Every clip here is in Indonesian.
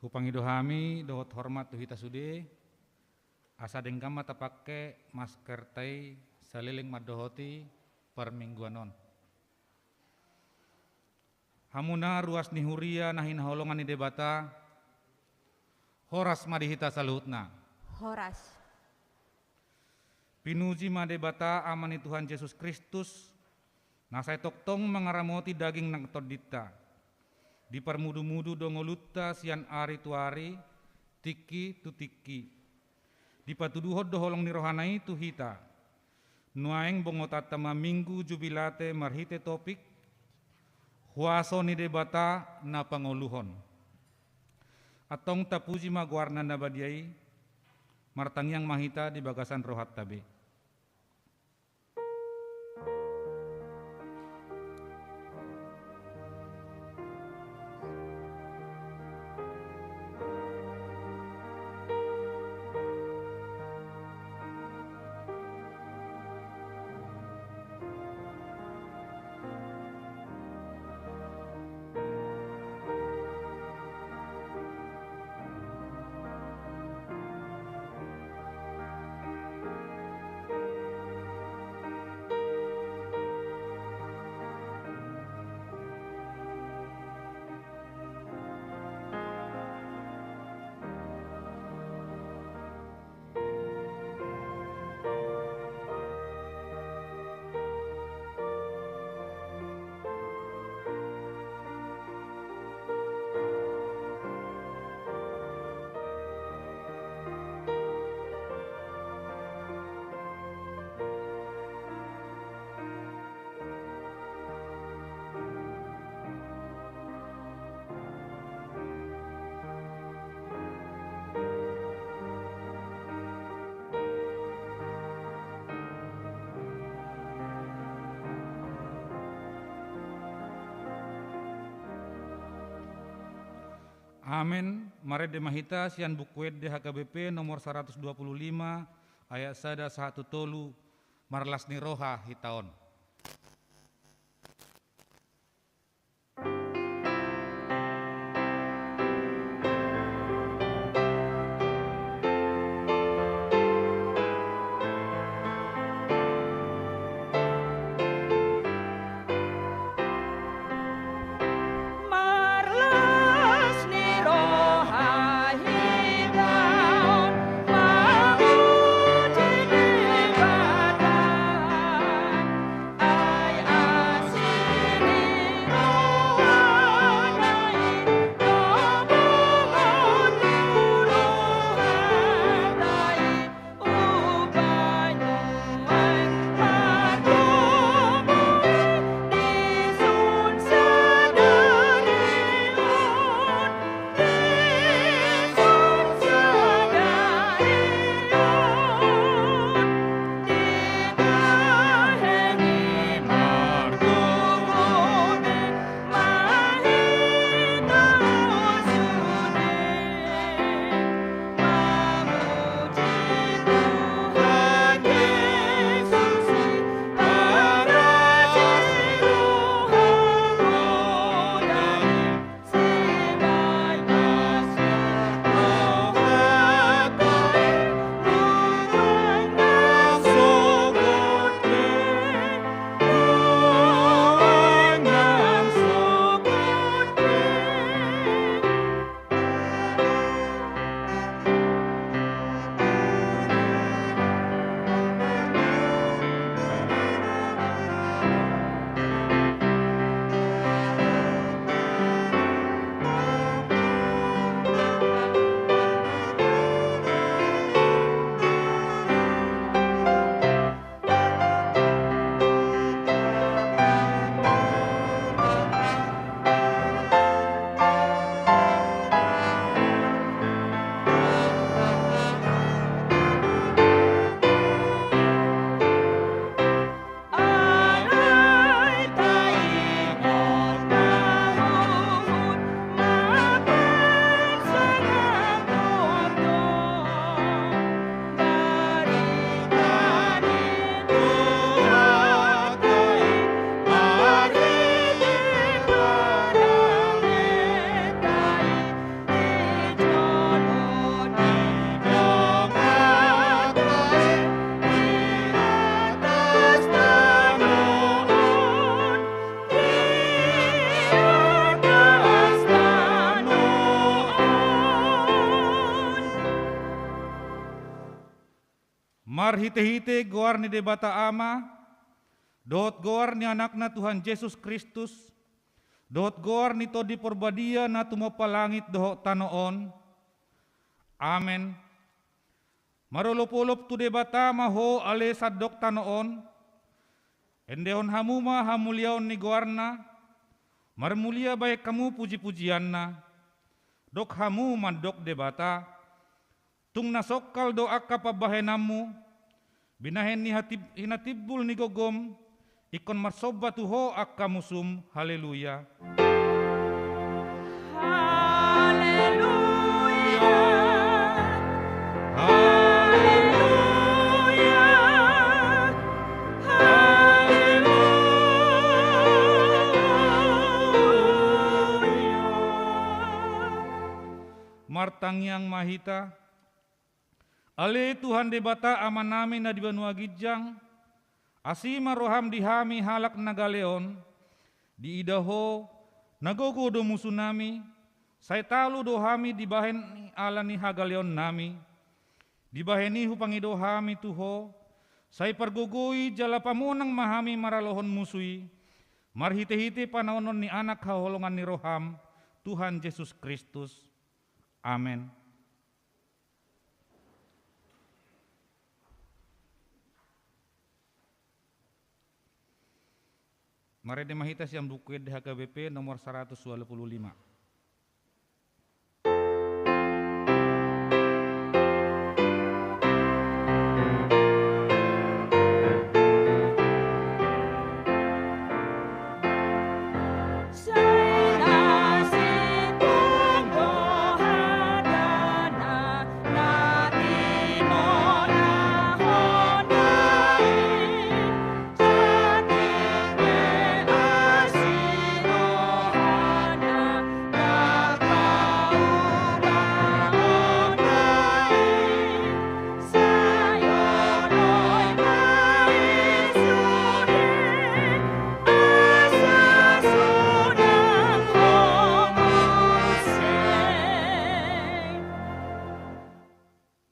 Kupangido hami dohot hormat tu hita sude asa dengkama tapake masker tai saliling madohoti per mingguanon. Hamuna ruas ni huria nahin holongan ni debata horas madihita saluhutna. Horas. Pinuji madebata amani Tuhan Yesus Kristus nasai toktong mengaramoti daging nang todita. Di permudu-mudu dongolutta sian ari tuari tiki tu tiki. Di patuduhod doholong ni rohanai tu hita. Nuaeng bongotatama minggu jubilate marhite topik. Huaso ni debata na pangoluhon. Atong tapuji magwarna na badiai. Martangyang mahita di bagasan rohat tabe. Amin. Mare de mahita sian bukuet de HKBP nomor 125 ayat sada 1 tolu marlas ni roha hitaon. marhite-hite goar ni debata ama, dohot goar ni anakna Tuhan Yesus Kristus, dohot goar ni to di porbadia na tumapalangit dohot tanoon. Amen. Marolop-olop tu debata maho ale sadok tanoon, endehon hamuma hamuliaon ni goarna, marmulia baik kamu puji-pujianna, dok hamu mandok debata, tung nasokal doa kapabahenamu, binahen ni hinatibul ni gogom, ikon marsoba tuho akka musum, haleluya. Martang yang mahita, ale Tuhan debata aman namin na di banua gijang, asima roham dihami halak nagaleon, di idaho nagogo do musuh nami, say talu dohami dibahen alani hagaleon nami, dibaheni hupangido hami tuho, say pargugui jala pamunang mahami maralohon musui, marhite-hite panaonon ni anak haholongan ni roham, Tuhan Yesus Kristus. Amen. Mari mahita siang buku HKBP nomor 125.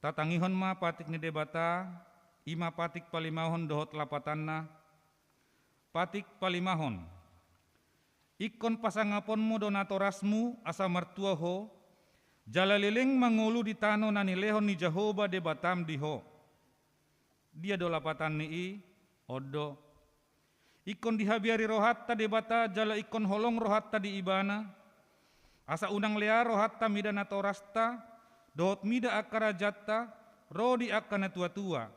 Tatangihon ma patik ni debata, ima patik palimahon dohot lapatanna, patik palimahon. Ikon pasangaponmu donatorasmu asa martuaho, jalaliling mangulu di tano nani lehon ni Jehovah debatam diho. Dia do lapatan ni odo. Ikon dihabiari rohatta debata jala ikon holong rohatta di ibana, asa unang lea rohatta midana torasta, dohot mida akara jatta, rodi akana tua-tua.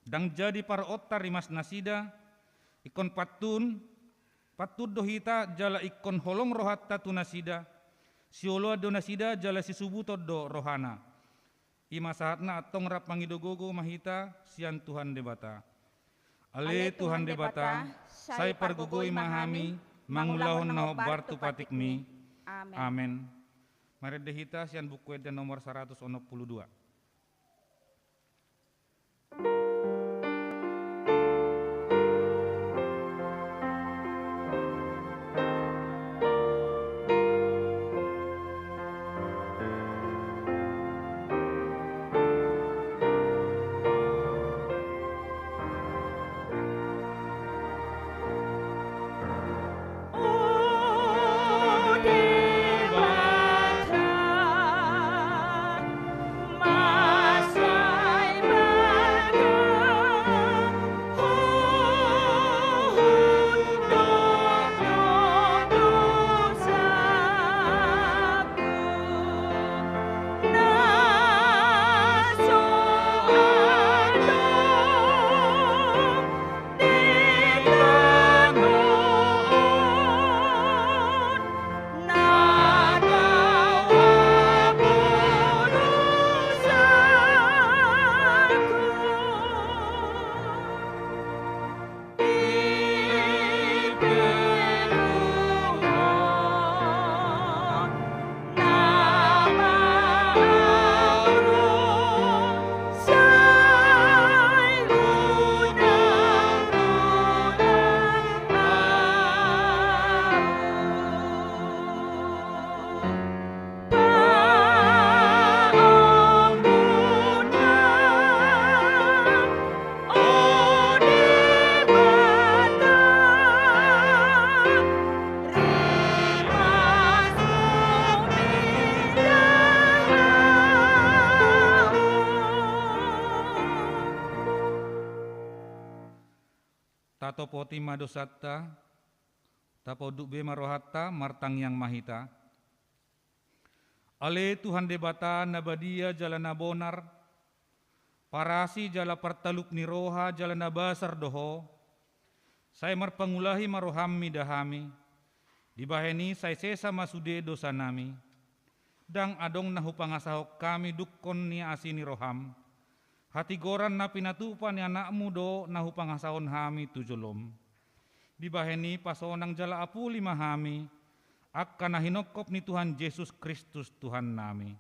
Dang jadi para otar rimas nasida, ikon patun dohita jala ikon holong rohatta tu nasida, sioloa do nasida jala sisubuto do rohana. Ima sahatna atong rap mangidogogo mahita sian Tuhan debata. Ale Tuhan debata, say pargugoi mahami, mangulahon na bartu patikmi. Amen. Mari dehita sian buku eda nomor 162. Oh, Dewata, tato poti madosatta, tapoduk be marohatta, martang yang mahita. Ale Tuhan debata nabadia jalana bonar, parasi jala partaluk ni roha jalana basar doho, saya marpangulahi marohami dahami, dibaheni saya sesa masude dosa nami, dang adong nahu pangasahok kami dukkon ni asini roham, hati goran na pinatupan ni anakmu do nahu pangasahon hami tujolom, dibaheni pasonang jala apuli mahami, akan nahinokop ni Tuhan Yesus Kristus Tuhan nami.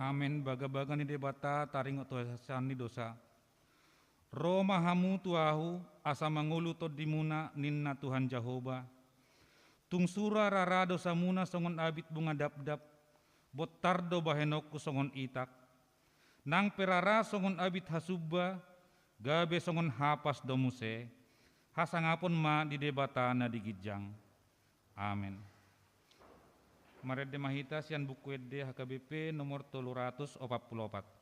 Amen. Baga-baga ni debata taring otosan ni dosa. Roma hamu tuahu asa mangulu tod dimuna ninna Tuhan Jehovah. Tungsura rara dosa muna songon abit bunga dap-dap. Botardo bahenokku songon itak. Nang perara songon abit hasubba. Gabe songon hapas domuse. Hasangapon ma di debata na digijang. Amen. Marede mahita sian buku ede HKBP nomor 344.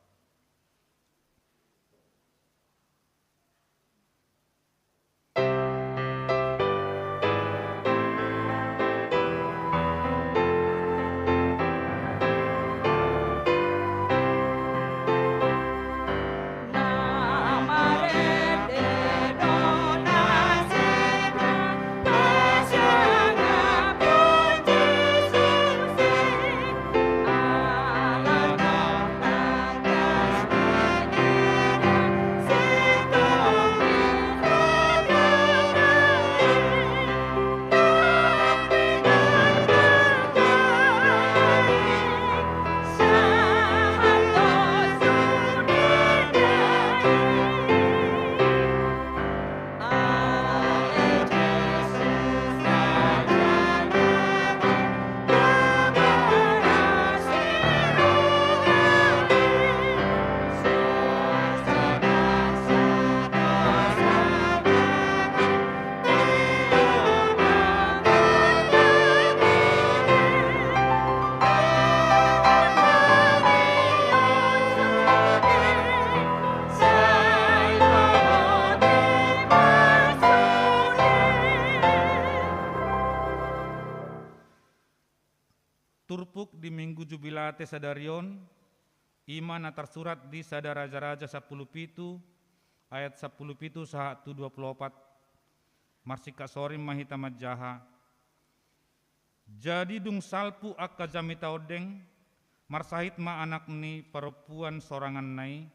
Turpuk di minggu jubilate sadarion, iman tersurat di sada raja-raja 10 pitu, ayat 10 pitu sahatu 24, marsika sorim mahita majaha. Jadi dung salpu akka jamita odeng, marsahit ma anak ni perempuan sorangan nai,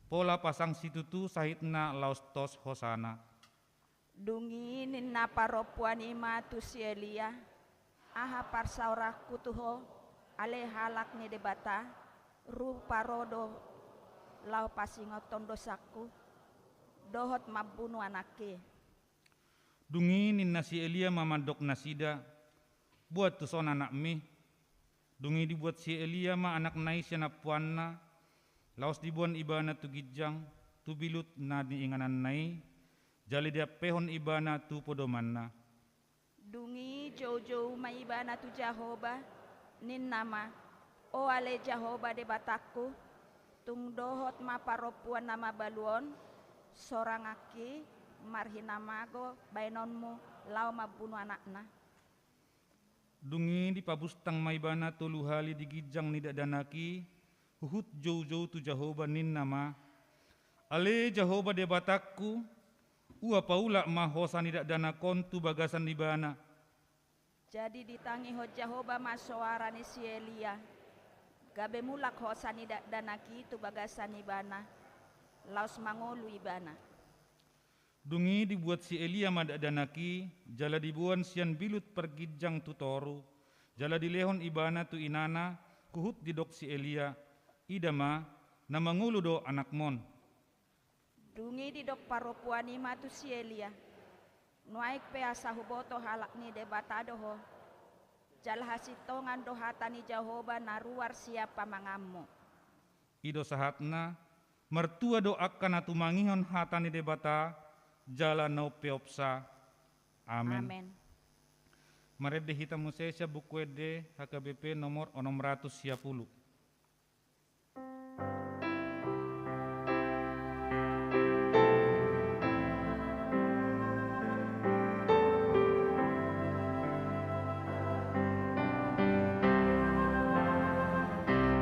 pola pasang situtu sahitna laustos hosana. Dungi ninna perempuan ima tu si Elia, aha parsaurakku tuho ale halak ni debata rupa rodo lau pasingoton dosaku dohot mabunuh anake. Dungi ninna si Elia mamandok nasida buat tuson anak mi. Dungi dibuat si Elia ma anak nai siana puanna laos dibuan ibana tu gijang tu bilut na diinganan nai jali dia pehon ibana tu podomanna. Dungi jauh-jauh maibana tu Jehovah nin nama o ale Jehovah debataku tung dohot ma paropuan nama baluon sorang aki marhina mago bainonmu lau mabunuh anakna. Dungi di pabustang maibana tolu hali di gijang nidak danaki huhut jauh-jauh tu Jahoba nin nama ale Jahoba de batakku ua paula ma hosa nidak dana kontu bagasan di bana. Jadi ditangi ho Jahoba masoara ni si Elia. Gabe mulak hosa nidak danaki tu bagasan ibana. Laos mangolu ibana. Dungi dibuat si Elia madak danaki, jala dibuan sian bilut pergijang tu toru, jala dilehon ibana tu inana, kuhut didok si Elia, idama nama ngulu do anak mon. Dungi didok paropuani matu si Elia. Nuaik pe asa huboto halak ni debatado ho. Jala hasitongan do hatani Jahoba naruar siapa mangammo. Ido sahatna, mertua do akan atu mangihon hatani debata, jala no peopsa. Amen. Amen. Marede hitam musesya buku ede HKBP nomor 610.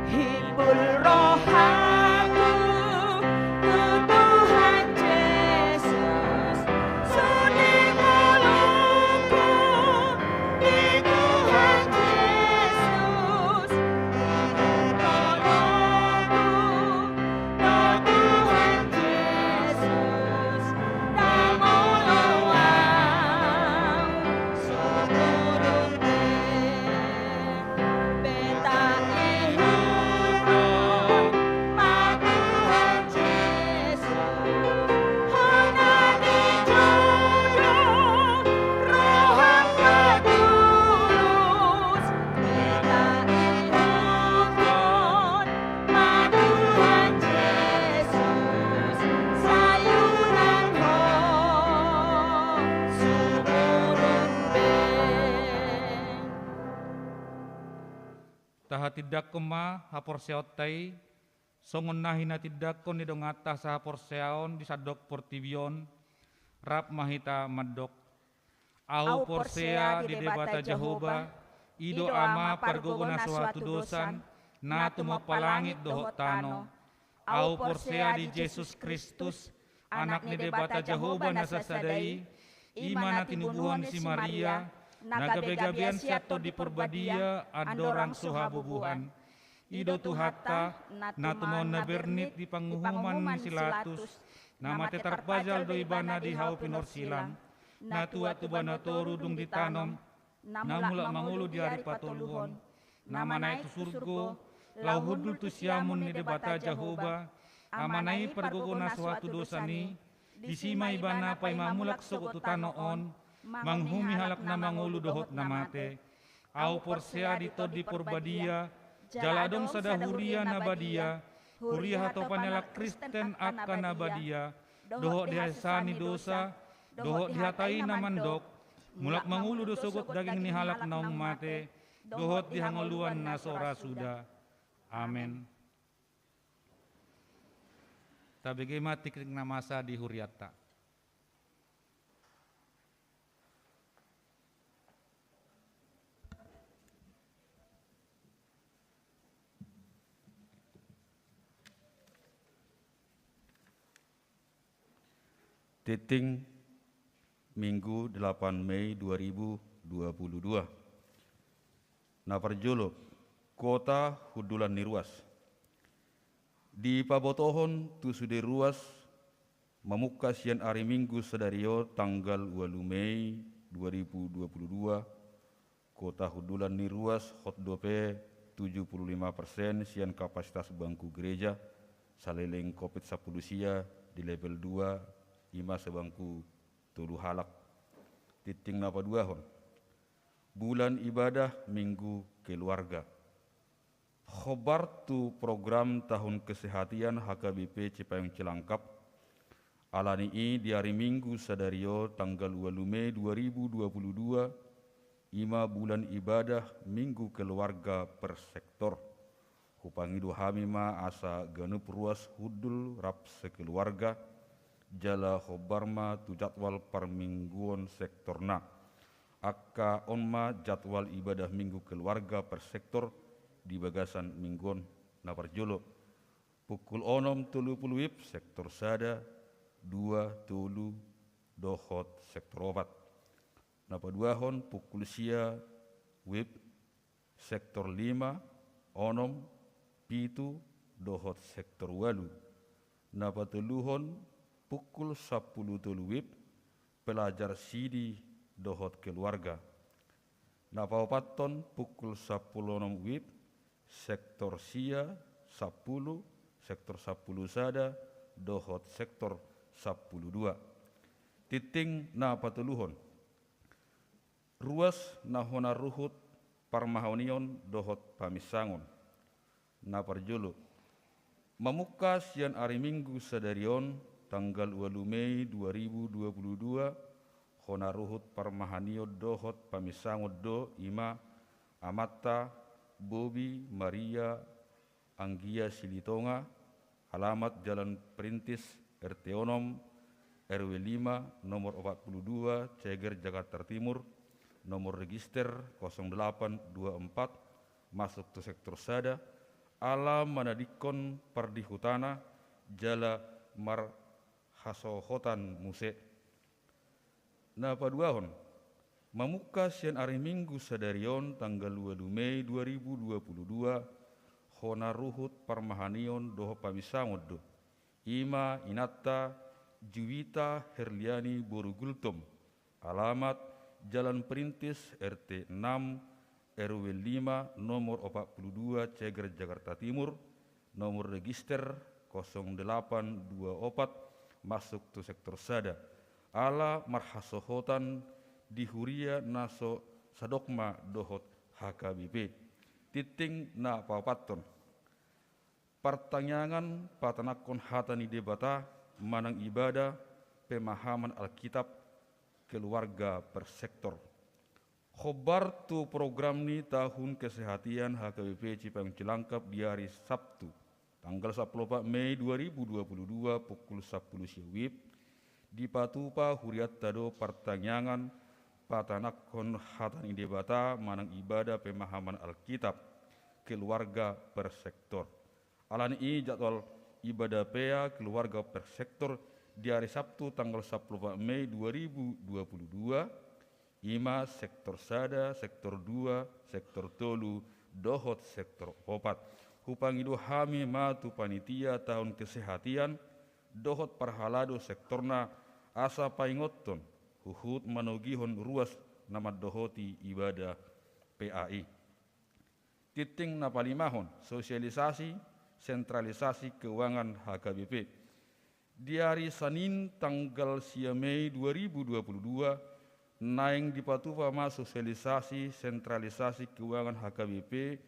Hibul rohaku ke Tuhan Yesus, suni mulutku di Tuhan Yesus, tolongku do Tuhan Yesus, damoloang sumurun beta Taha tidak kema hapor seotai, songon nahina tidak kon di dongata sa hapor seaon di sadok portibion, rap mahita madok. Au porsea di debata Jahoba, ido ama pargogona suatu dosan, na tumo palangit dohot tano. Au porsea di Yesus Kristus, anak ni debata Jahoba nasasadai, imana tinubuhan si Maria, nagabegabian siato di porbadia adorang sohabubuhan. Ido tuhata natumon na bernit di panguhuman silatus, nama tetarpajal do ibana di hau pinor silang, natua tubana toru dung ditanom, namula mangulu di hari patoluhon, nama naik tu surgo, lau hudul tu siamun ni debata Jahoba, amanai pergogona suatu dosani, disima ibana pai mamulak sogo tu tanoon, manghumi halak na mangulu dohot namate, au porsea di tod di porbadia, jaladong sada huria nabadia, huria hatopanela Kristen akan nabadia, dohot dihasani dosa, dohot dihatai namandok, mulak mangulu dosogot daging ni halak naung mate, dohot dihangoluan nasora suda. Amen. Tabege mati kring namasa di huriata. Titing Minggu 8 Mei 2022. Naparjolo Kota Hudulan Niruas. Di Pabotohon tu sude ruas memuka sian hari Minggu sedario tanggal 8 Mei 2022. Kota Hudulan Niruas hot dope 75% sian kapasitas bangku gereja saleleng COVID-10 sia di level 2 ima sebangku tulu halak titing napa dua hon. Bulan ibadah minggu keluarga. Khobar tu program tahun kesehatan HKBP Cipayung Cilangkap. Alani i di hari Minggu sadario tanggal 2 Mei 2022 ima bulan ibadah minggu keluarga per sektor. Hupangidu hamima asa ganup ruas hudul rap sekeluarga. Jala khobarma tu jadwal permingguan sektorna. akka onma jadwal ibadah minggu keluarga per sektor di bagasan minggon na parjolo. Pukul 6.30 WIB sektor sada, 2.30 dohot sektor opat. Napa duahon pukul sia WIB sektor 5, 7 dohot sektor 8. Napa teluhon pukul 10.30 WIB pelajar sidi dohot keluarga. Napa opaton pukul 10.06 WIB sektor sia 10, sektor 10 sada dohot sektor 10.2. Titing na pateluhon ruas nahona ruhut parmahonion dohot pamisangon na parjolo memuka sian hari Minggu sadarion tanggal 2 Mei 2022 hona ruhut parmahanio dohot pamisangon do ima Amata Bobi Maria Anggia Silitonga, alamat Jalan Perintis RT Onom RW 5 nomor 42 Ceger Jakarta Timur, nomor register 0824 masuk ke sektor sada, alam manadikon pardihutana jala marhasohotan muse. Napa duahon memuka sian hari Minggu sadarion tanggal 2 Mei 2022 hona ruhut parmahanion doho pamisangod do ima inatta Juwita Herliani Borugultom, alamat Jalan Perintis RT 6 RW 5 nomor 42 Ceger Jakarta Timur, nomor register 0824 masuk ke sektor sada, ala marhasohotan di huria naso sadokma dohot HKBP. Titing na papaton pertanyaan patanakon hatani debata manang ibadah pemahaman Alkitab keluarga per sektor. Khobar tu program ni tahun kesehatan HKBP Cipayung Cilangkap di hari Sabtu tanggal 14 Mei 2022 pukul 10 WIB di patupa huriat tado pertanyaan patanakon hatani debata manang ibadah pemahaman Alkitab keluarga per sektor. Alani i jadwal ibadah PA keluarga per sektor di hari Sabtu tanggal 10 Mei 2022 ima sektor sada, sektor 2, sektor tolu, dohot sektor opat. Hupangido hami matu panitia tahun kesehatan dohot parhalado sektorna asa paingoton huhut manogihon ruas nama dohoti ibadah PAI. Titing napalimahon sosialisasi sentralisasi keuangan HKBP. Di hari Senin tanggal 9 Mei 2022 naing dipatupa ma sosialisasi sentralisasi keuangan HKBP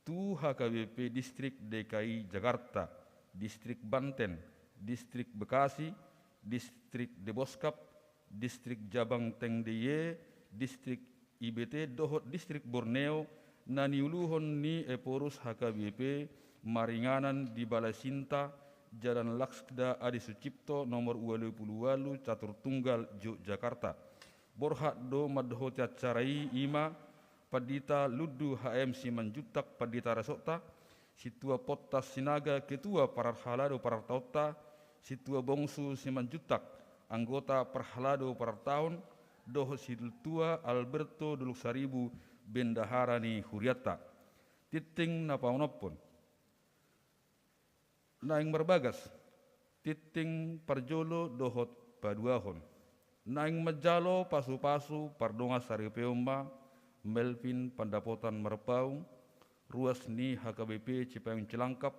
tu HKBP Distrik DKI Jakarta, Distrik Banten, Distrik Bekasi, Distrik Deboskap, Distrik Jabang Tengdeye, Distrik IBT dohot Distrik Borneo naniuluhon ni eporus HKBP Maringanan di Balai Sinta Jalan Laksda Adi Sucipto nomor 28 Catur Tunggal Yogyakarta. Borhak do madhoti acarai ima padita ludu HM Simanjutak padita rasokta situa potas sinaga ketua parhalado partauta situa bongsu Simanjutak anggota parhalado tahun doh situa Alberto Duluk Saribu Bendaharani Huriata. Titing napaunopon naing berbagas titing parjolo dohot paduahon naing majalo pasu-pasu pardonga saripeumba Melvin Pandapotan Merpaung ruas ni HKBP Cipayung Cilangkap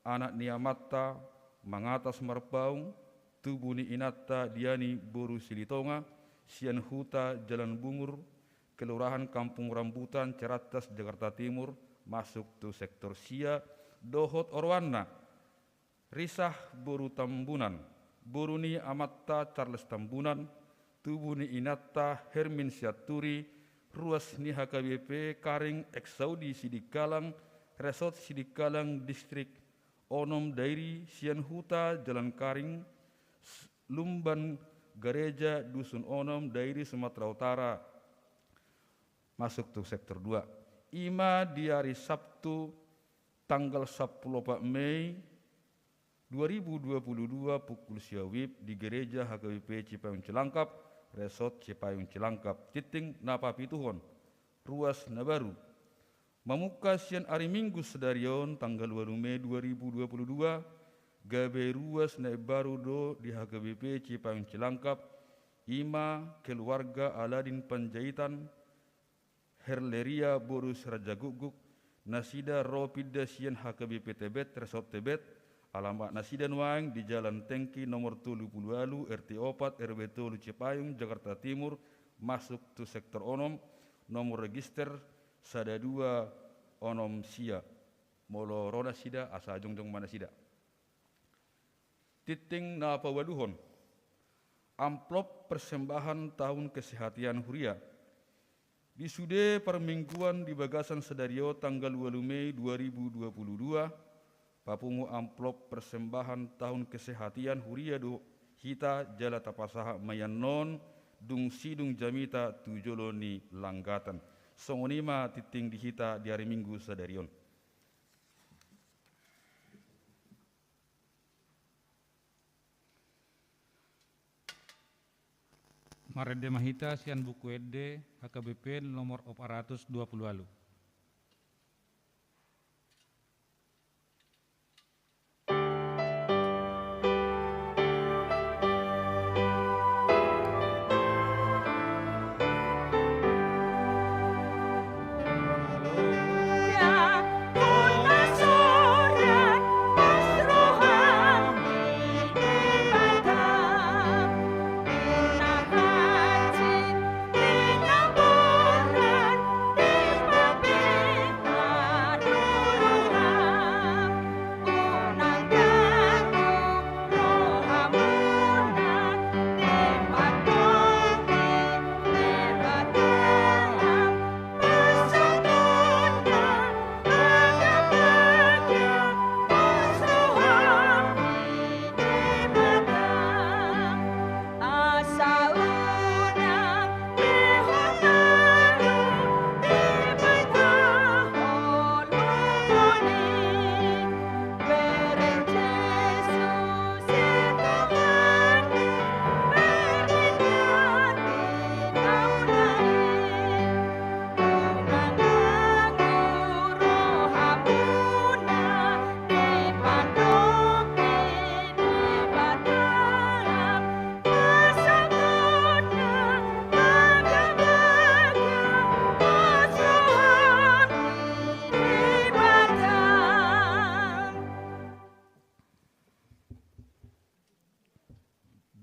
anak ni Amata Mangatas Merpaung tubuh ni Inata Diani Boru Silitonga Sian Huta Jalan Bungur Kelurahan Kampung Rambutan Ceratas Jakarta Timur masuk tu sektor sia dohot Orwana Risah Boru Tambunan Boruni Amata Charles Tambunan tubuh ni Inata Hermin Siaturi ruas ni HKBP Karing Eksaudi Sidikalang Resort Sidikalang Distrik Onom Dairi Sian Huta Jalan Karing Lumban Gereja Dusun Onom Dairi Sumatera Utara masuk ke sektor 2. Ima di hari Sabtu tanggal 14 Mei 2022 pukul siawib di gereja HKBP Cipayung Cilangkap, Resort Cipayung Cilangkap, titing napa pituhon, ruas nabaru. Mamuka sian hari Minggu sedarion tanggal 2 Mei 2022, gabe ruas na baru do di HKBP Cipayung Cilangkap, ima keluarga Aladin Panjaitan, Herleria Borus Raja Guguk, nasida ropida sian HKBP Tebet, Resort Tebet, alamat nasida nuang di Jalan Tengki nomor 70 RT 4 RW 3 Cipayung, Jakarta Timur, masuk tu sektor onom, nomor register sada 2 onom sia, molo roda sida asa jongjong mana sida. Titing na pawaduhon, amplop persembahan tahun kesehatan Huria. Disude permingguan di Bagasan Sedario tanggal 2 Mei 2022, papungu amplop persembahan tahun kesehatan Huria do hita jala tapasaha mayanon dung sidung jamita tujoloni langgatan. Songonima titing di hita di hari Minggu Sedarion. Marede Mahita sian buku ede HKBP nomor 420 lalu.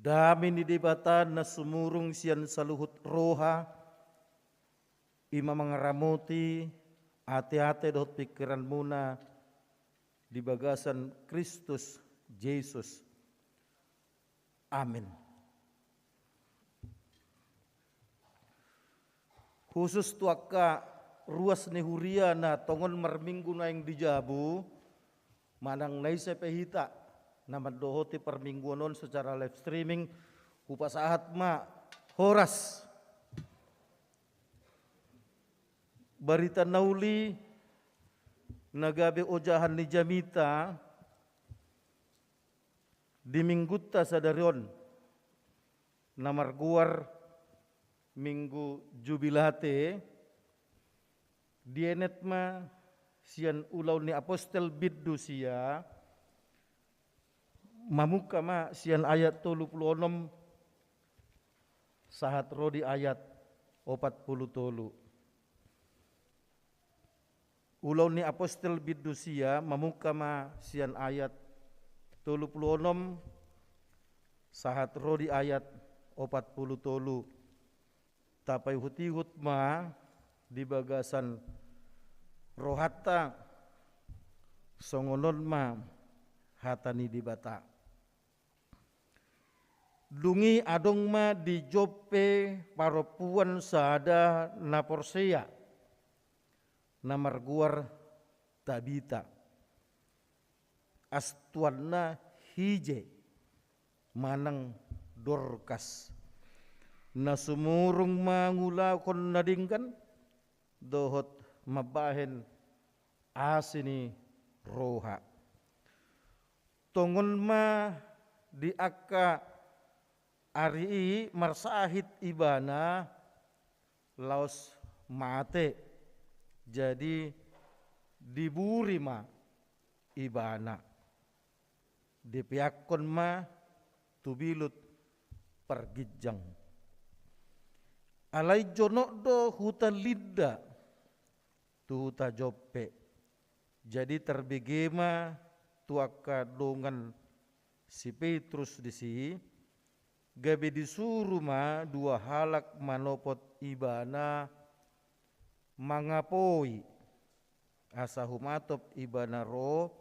Dami ni debata na sumurung siyan sa luhut roha, ima mangaramuti, ate-ate dohot pikiran muna di bagasan Kristus Jesus. Amin. Khusus tuaka ruas ni Huria na tongon marminggu na yung dijabu, manang naisa pehita, na madohoti permingguanon secara live streaming upasahat ma horas barita nauli nagabe ojahan ni jamita di minggutta sadarion na marguar minggu jubilate dienet ma sian ulaw ni apostel biddu sia mamuka ma sian ayat 36 sahat rodi ayat 40. Ulau ni apostel bidusia mamuka ma sian ayat 36 sahat rodi ayat 40. Tapai hutihut ma di bagasan rohata songonon ma hatani di bata. Dungi adong ma di Joppe paropuan sada na Porsea na marguar Tabita astuan na hije manang Dorcas na sumurung mangula kon nadingkan dohot mabahen asini roha. Tongon ma di akka ari marsahit ibana laos mate, jadi diburi ma ibana, dipiakon ma tubilut pergijang. Alai jonok do huta lidda tu huta joppe, jadi terbegema tuaka dongan si Petrus di si gabe disuruh ma dua halak manopot ibana mangapoi asa humatop ibana ro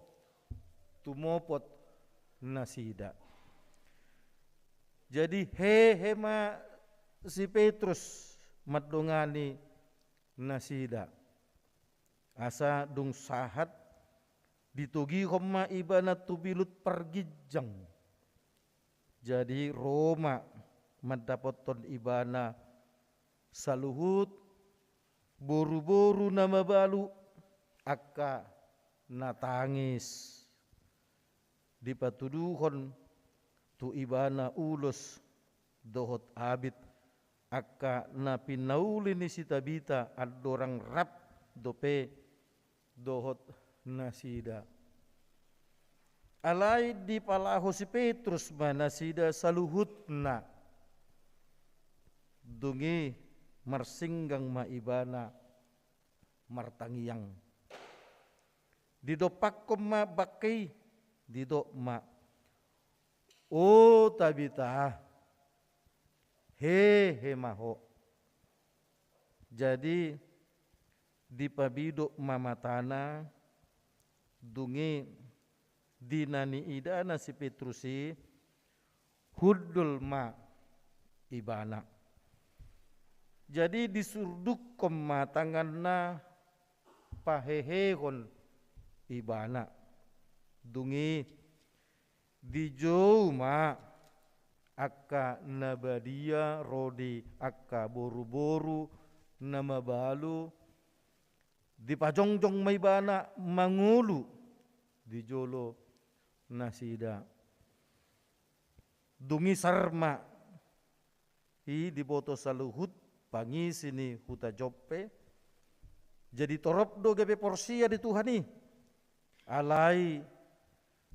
tumopot nasida. Jadi hema si Petrus madongani nasida asa dung sahat ditugi homa ibana tubilut pergijang. Jadi Roma mendapaton ibana saluhut boru-boru nama balu akka natangis dipatuduhon tu ibana ulus dohot abit akka napinauli ni si Tabita adorang rap dope dohot nasida. Alai di palaho si Petrus manasida saluhutna dungi marsinggang maibana martangiyang didopak ko ma bakay didok ma o Tabita he maho. Jadi dipabidok mamatana dungi dinani idana si Petrusi hudul ma ibana. Jadi disurduk koma tanganna pahehehon ibana dungi dijauh ma akka nabadia rodi akka boru-boru nama balu dipajongjong may bana mangulu dijolo nasida dungi sarma diboto saluhut pangisi ni huta joppe jadi torop do gabe porsia di Tuhani alai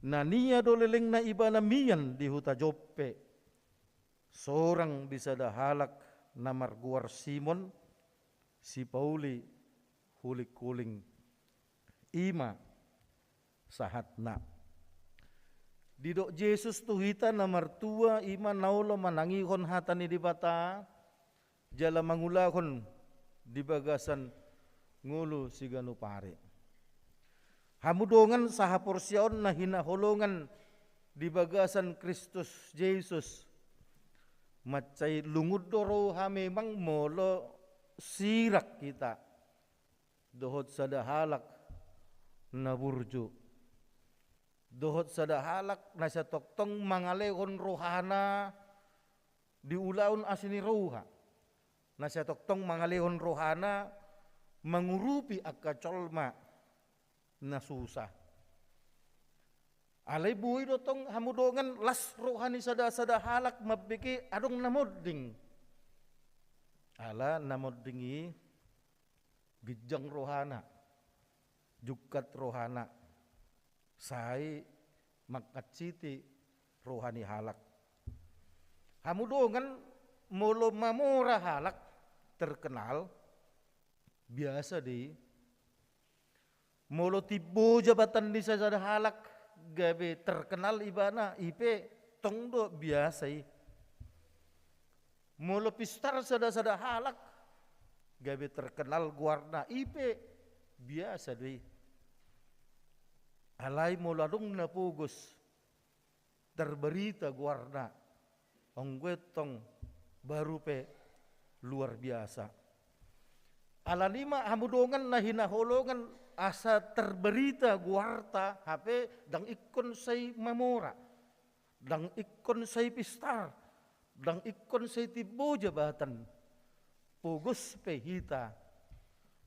nania do leleng na ibana mian di huta joppe seorang bisa dahalak namar guar Simon si Pauli hulik kuling ima sahatna didok Yesus tuhita namar tua ima naulo manangihon hatani di bata jala mangulahon di bagasan ngulu siganu pare hamudongan saha porsiaon na hinaholongan di bagasan Kristus Yesus macai lungud doro ha memang molo sirak kita dohot sadahalak na burju dohot sadahalak na sa toktong mangalehon rohana diulaun asini roha na sa toktong mangalehon rohana mengurupi akka colma na susah alai bui dotong hamudongan las rohani sadahalak mabiki adong namodding ala namoddingi gijang rohana jukat rohana sai makaciti rohani halak hamudongan molo mamora halak terkenal biasa di molo tibo jabatan di sada halak gabe terkenal ibana ipe tongdo biasa molo pistar sada halak gabe terkenal guarna ipe biasa deh alai moladong na pugos terberita guarna ongguetong baru pe luar biasa alanima hamudongan na hinaholongan asa terberita guarta hape dang ikon say mamora dang ikon say pistar dang ikon say tibo jabatan pugos pehita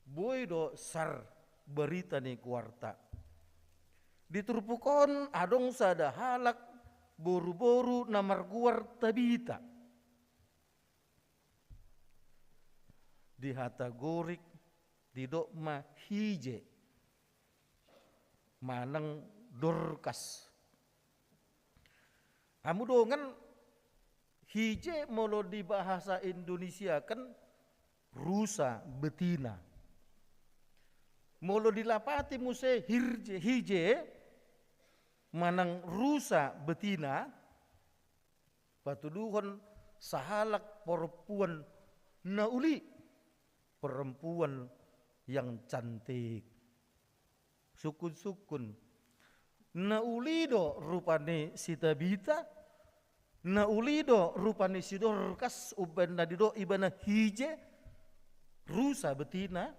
boy do sar berita ni kuarta. Diturpukon adong sada halak boru-boru namar guar tabita. Dihatagorik didokma hije manang Dorcas. Amu dongan hije molo di bahasa Indonesia kan rusa betina. Molo dilapati muse hije manang rusa betina, patuduhon sahalak perempuan nauli, perempuan yang cantik, sukun-sukun. Nauli do rupane si Tabita, nauli do rupane si Dorcas, uben nadido ibana hije, rusa betina,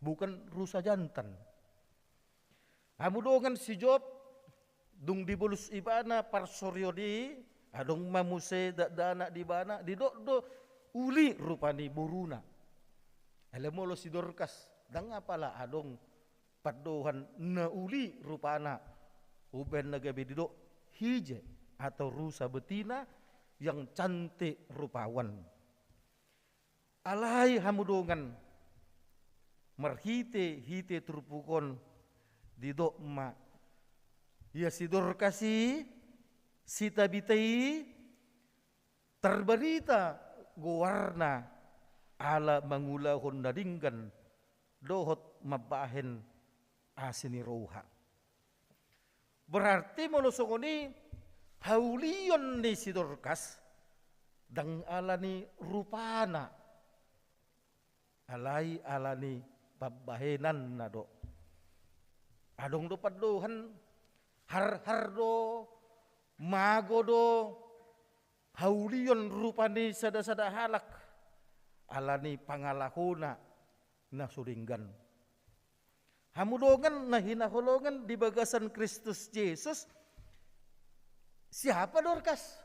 bukan rusa jantan. Amu dongan si Job, dung dibulus ibana parsoryo di, adong mamuse dana di bana, di do uli rupani buruna. Alamolo si Dorcas, dang apala adong padohan na uli rupana, uben nagabi di do hije atau rusa betina yang cantik rupawan. Alai hamudongan marhite turpukon di do ma. Ya si Dorcasi, si Tabitai terberita guarna ala mangulahon nadinggan dohot mabahen asini roha. Berarti monosongoni haulion ni si Dorcas dang alani rupana alai alani pabahenan nado. Adong do padohan har-hardo magodo haulion rupani sada-sada halak alani pangalahuna na suringgan. Hamudongan na hinaholongan di bagasan Kristus Yesus. Siapa Dorcas?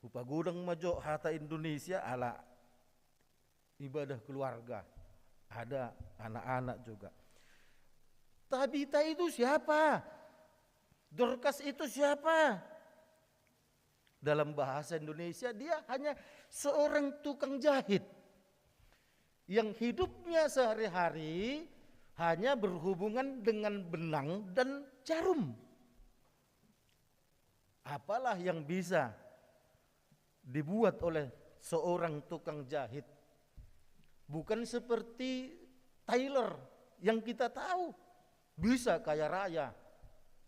Upagudang majo hata Indonesia ala ibadah keluarga. Ada anak-anak juga. Tabita itu siapa? Dorcas itu siapa? Dalam bahasa Indonesia dia hanya seorang tukang jahit yang hidupnya sehari-hari hanya berhubungan dengan benang dan jarum. Apalah yang bisa dibuat oleh seorang tukang jahit? Bukan seperti tailor yang kita tahu bisa kaya raya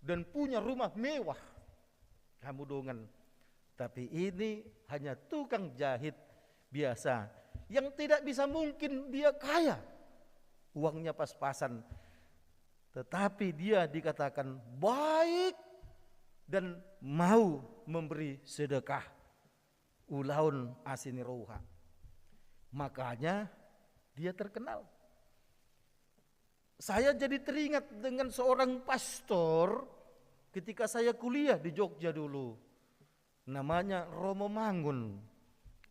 dan punya rumah mewah. Kamu dongan. Tapi ini hanya tukang jahit biasa yang tidak bisa mungkin dia kaya, uangnya pas-pasan, tetapi dia dikatakan baik dan mau memberi sedekah, ulaun asini roha. Makanya dia terkenal. Saya jadi teringat dengan seorang pastor ketika saya kuliah di Jogja dulu, namanya Romo Mangun.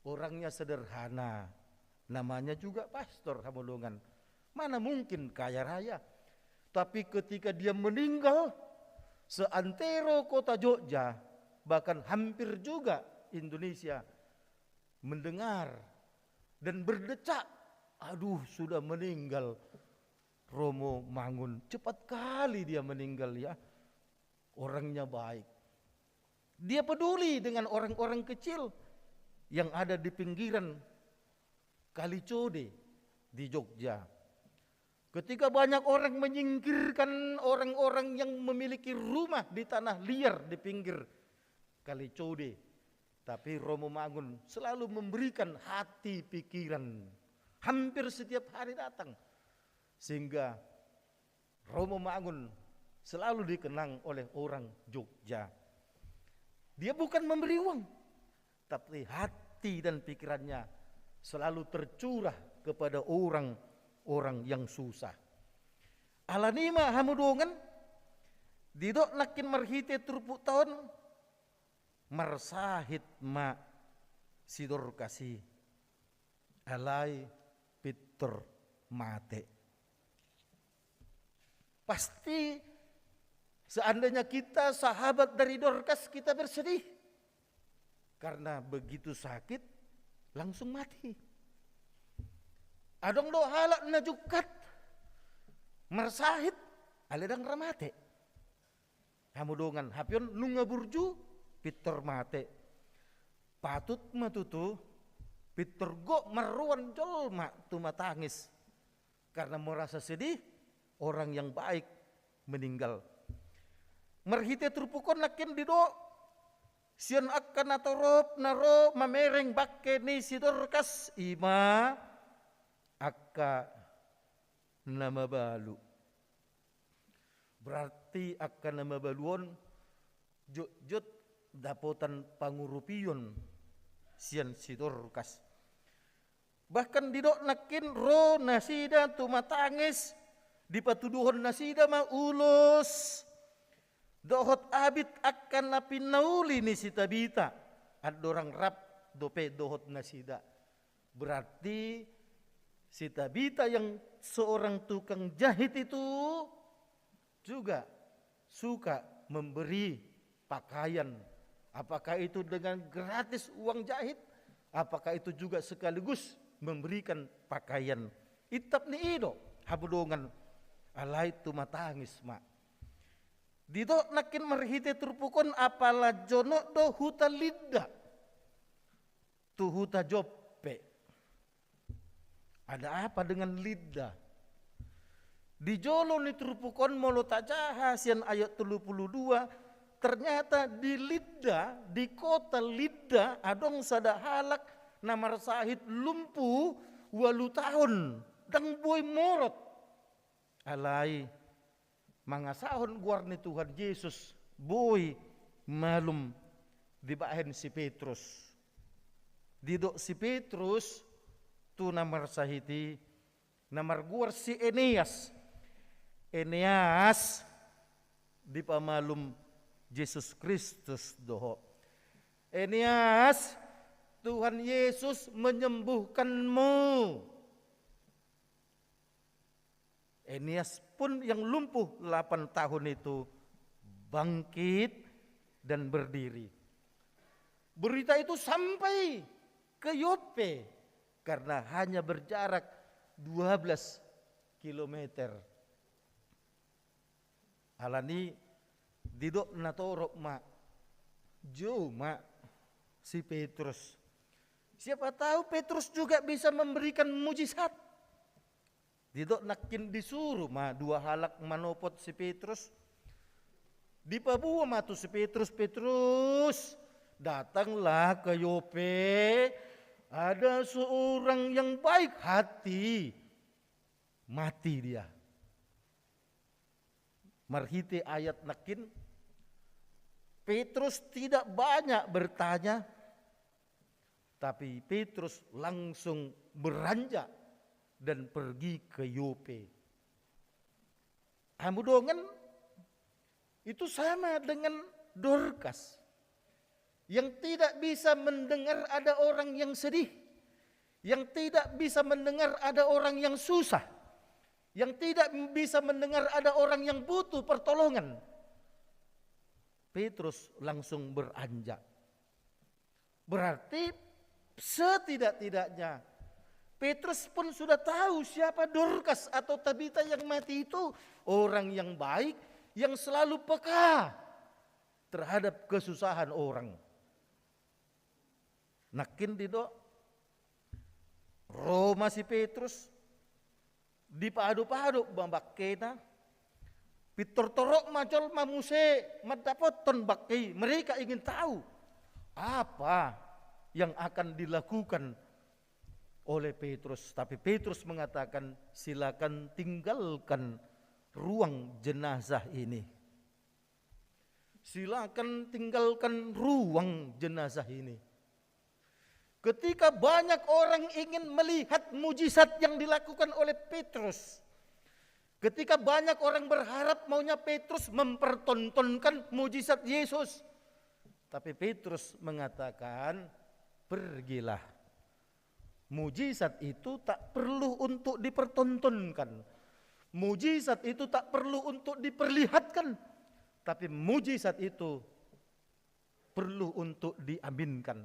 Orangnya sederhana, namanya juga pastor Hamulungan. Mana mungkin kaya raya. Tapi ketika dia meninggal, seantero kota Jogja, bahkan hampir juga Indonesia mendengar dan berdecak, aduh sudah meninggal Romo Mangun. Cepat kali dia meninggal ya. Orangnya baik. Dia peduli dengan orang-orang kecil yang ada di pinggiran Kali Code di Jogja. Ketika banyak orang menyingkirkan orang-orang yang memiliki rumah di tanah liar di pinggir Kali Code, tapi Romo Mangun selalu memberikan hati pikiran. Hampir setiap hari datang. Sehingga Romo Mangun selalu dikenang oleh orang Jogja. Dia bukan memberi uang, tapi hati dan pikirannya selalu tercurah kepada orang-orang yang susah. Alanima hamudongan didok nakin marhite turpuk tahun marsahit ma sidor kasih alai pit Peter mati. Pasti seandainya kita sahabat dari Dorcas, kita bersedih. Karena begitu sakit, langsung mati. Adong do halak najukat, mersahit, aledang ramate. Hamudongan, hapion nunga burju, Peter mate. Patut matutu, Peter go meruan jolma tu matangis. Karena merasa sedih, orang yang baik meninggal. Merhite turpukon lakin dido, sian akan atorop naro mamereng bakke ni si Dorcas ima akka nama balu. Berarti akan nama baluon jut dapotan pangurupion sian si Dorcas. Bahkan didok nakin ro nasida tu matangis di patuduhon nasida maulus dohot abit akan lapin nauli ni si Tabita ad dorang rap dope dohot nasida. Berarti si Tabita yang seorang tukang jahit itu juga suka memberi pakaian. Apakah itu dengan gratis uang jahit, apakah itu juga sekaligus memberikan pakaian. Itap ni ido habudongan alai tu matangis mak. Dito nakin marhite turpukon apala jono do huta lidda tu huta joppe. Ada apa dengan lidda? Di jolo ni turpukon molo tajaha sian ayat 32. Ternyata di Lidda, di kota Lidda adong sada halak namar sahid lumpuh 8 tahun dang boy morot. Alai mangasahon guar ni Tuhan Yesus boy malum dibahen si Petrus. Didok si Petrus tu namar sahiti namar guar si Eneas. Eneas di pamalum Yesus Kristus doho. Eneas, Tuhan Yesus menyembuhkanmu. Eneas pun yang lumpuh 8 tahun itu bangkit dan berdiri. Berita itu sampai ke Yope karena hanya berjarak 12 kilometer. Alani didok natorok mak jo mak si Petrus. Siapa tahu Petrus juga bisa memberikan mujizat. Didok nakin disuruh mak 2 halak manopot si Petrus. Di Papua matu si Petrus, Petrus datanglah ke Yope. Ada seorang yang baik hati. Mati dia. Marhite ayat nakin Petrus tidak banyak bertanya, tapi Petrus langsung beranjak dan pergi ke Yope. Hamudongan itu sama dengan Dorcas yang tidak bisa mendengar ada orang yang sedih, yang tidak bisa mendengar ada orang yang susah, yang tidak bisa mendengar ada orang yang butuh pertolongan. Petrus langsung beranjak. Berarti setidak-tidaknya Petrus pun sudah tahu siapa Dorcas atau Tabita yang mati itu. Orang yang baik, yang selalu peka terhadap kesusahan orang. Nakin dido Roma si Petrus dipadu-padu bambak kena. Pitor torok macol mamuse madapat ton bakai. Mereka ingin tahu apa yang akan dilakukan oleh Petrus. Tapi Petrus mengatakan silakan tinggalkan ruang jenazah ini. Silakan tinggalkan ruang jenazah ini. Ketika banyak orang ingin melihat mujizat yang dilakukan oleh Petrus. Ketika banyak orang berharap maunya Petrus mempertontonkan mujizat Yesus. Tapi Petrus mengatakan, pergilah. Mujizat itu tak perlu untuk dipertontonkan. Mujizat itu tak perlu untuk diperlihatkan. Tapi mujizat itu perlu untuk diaminkan.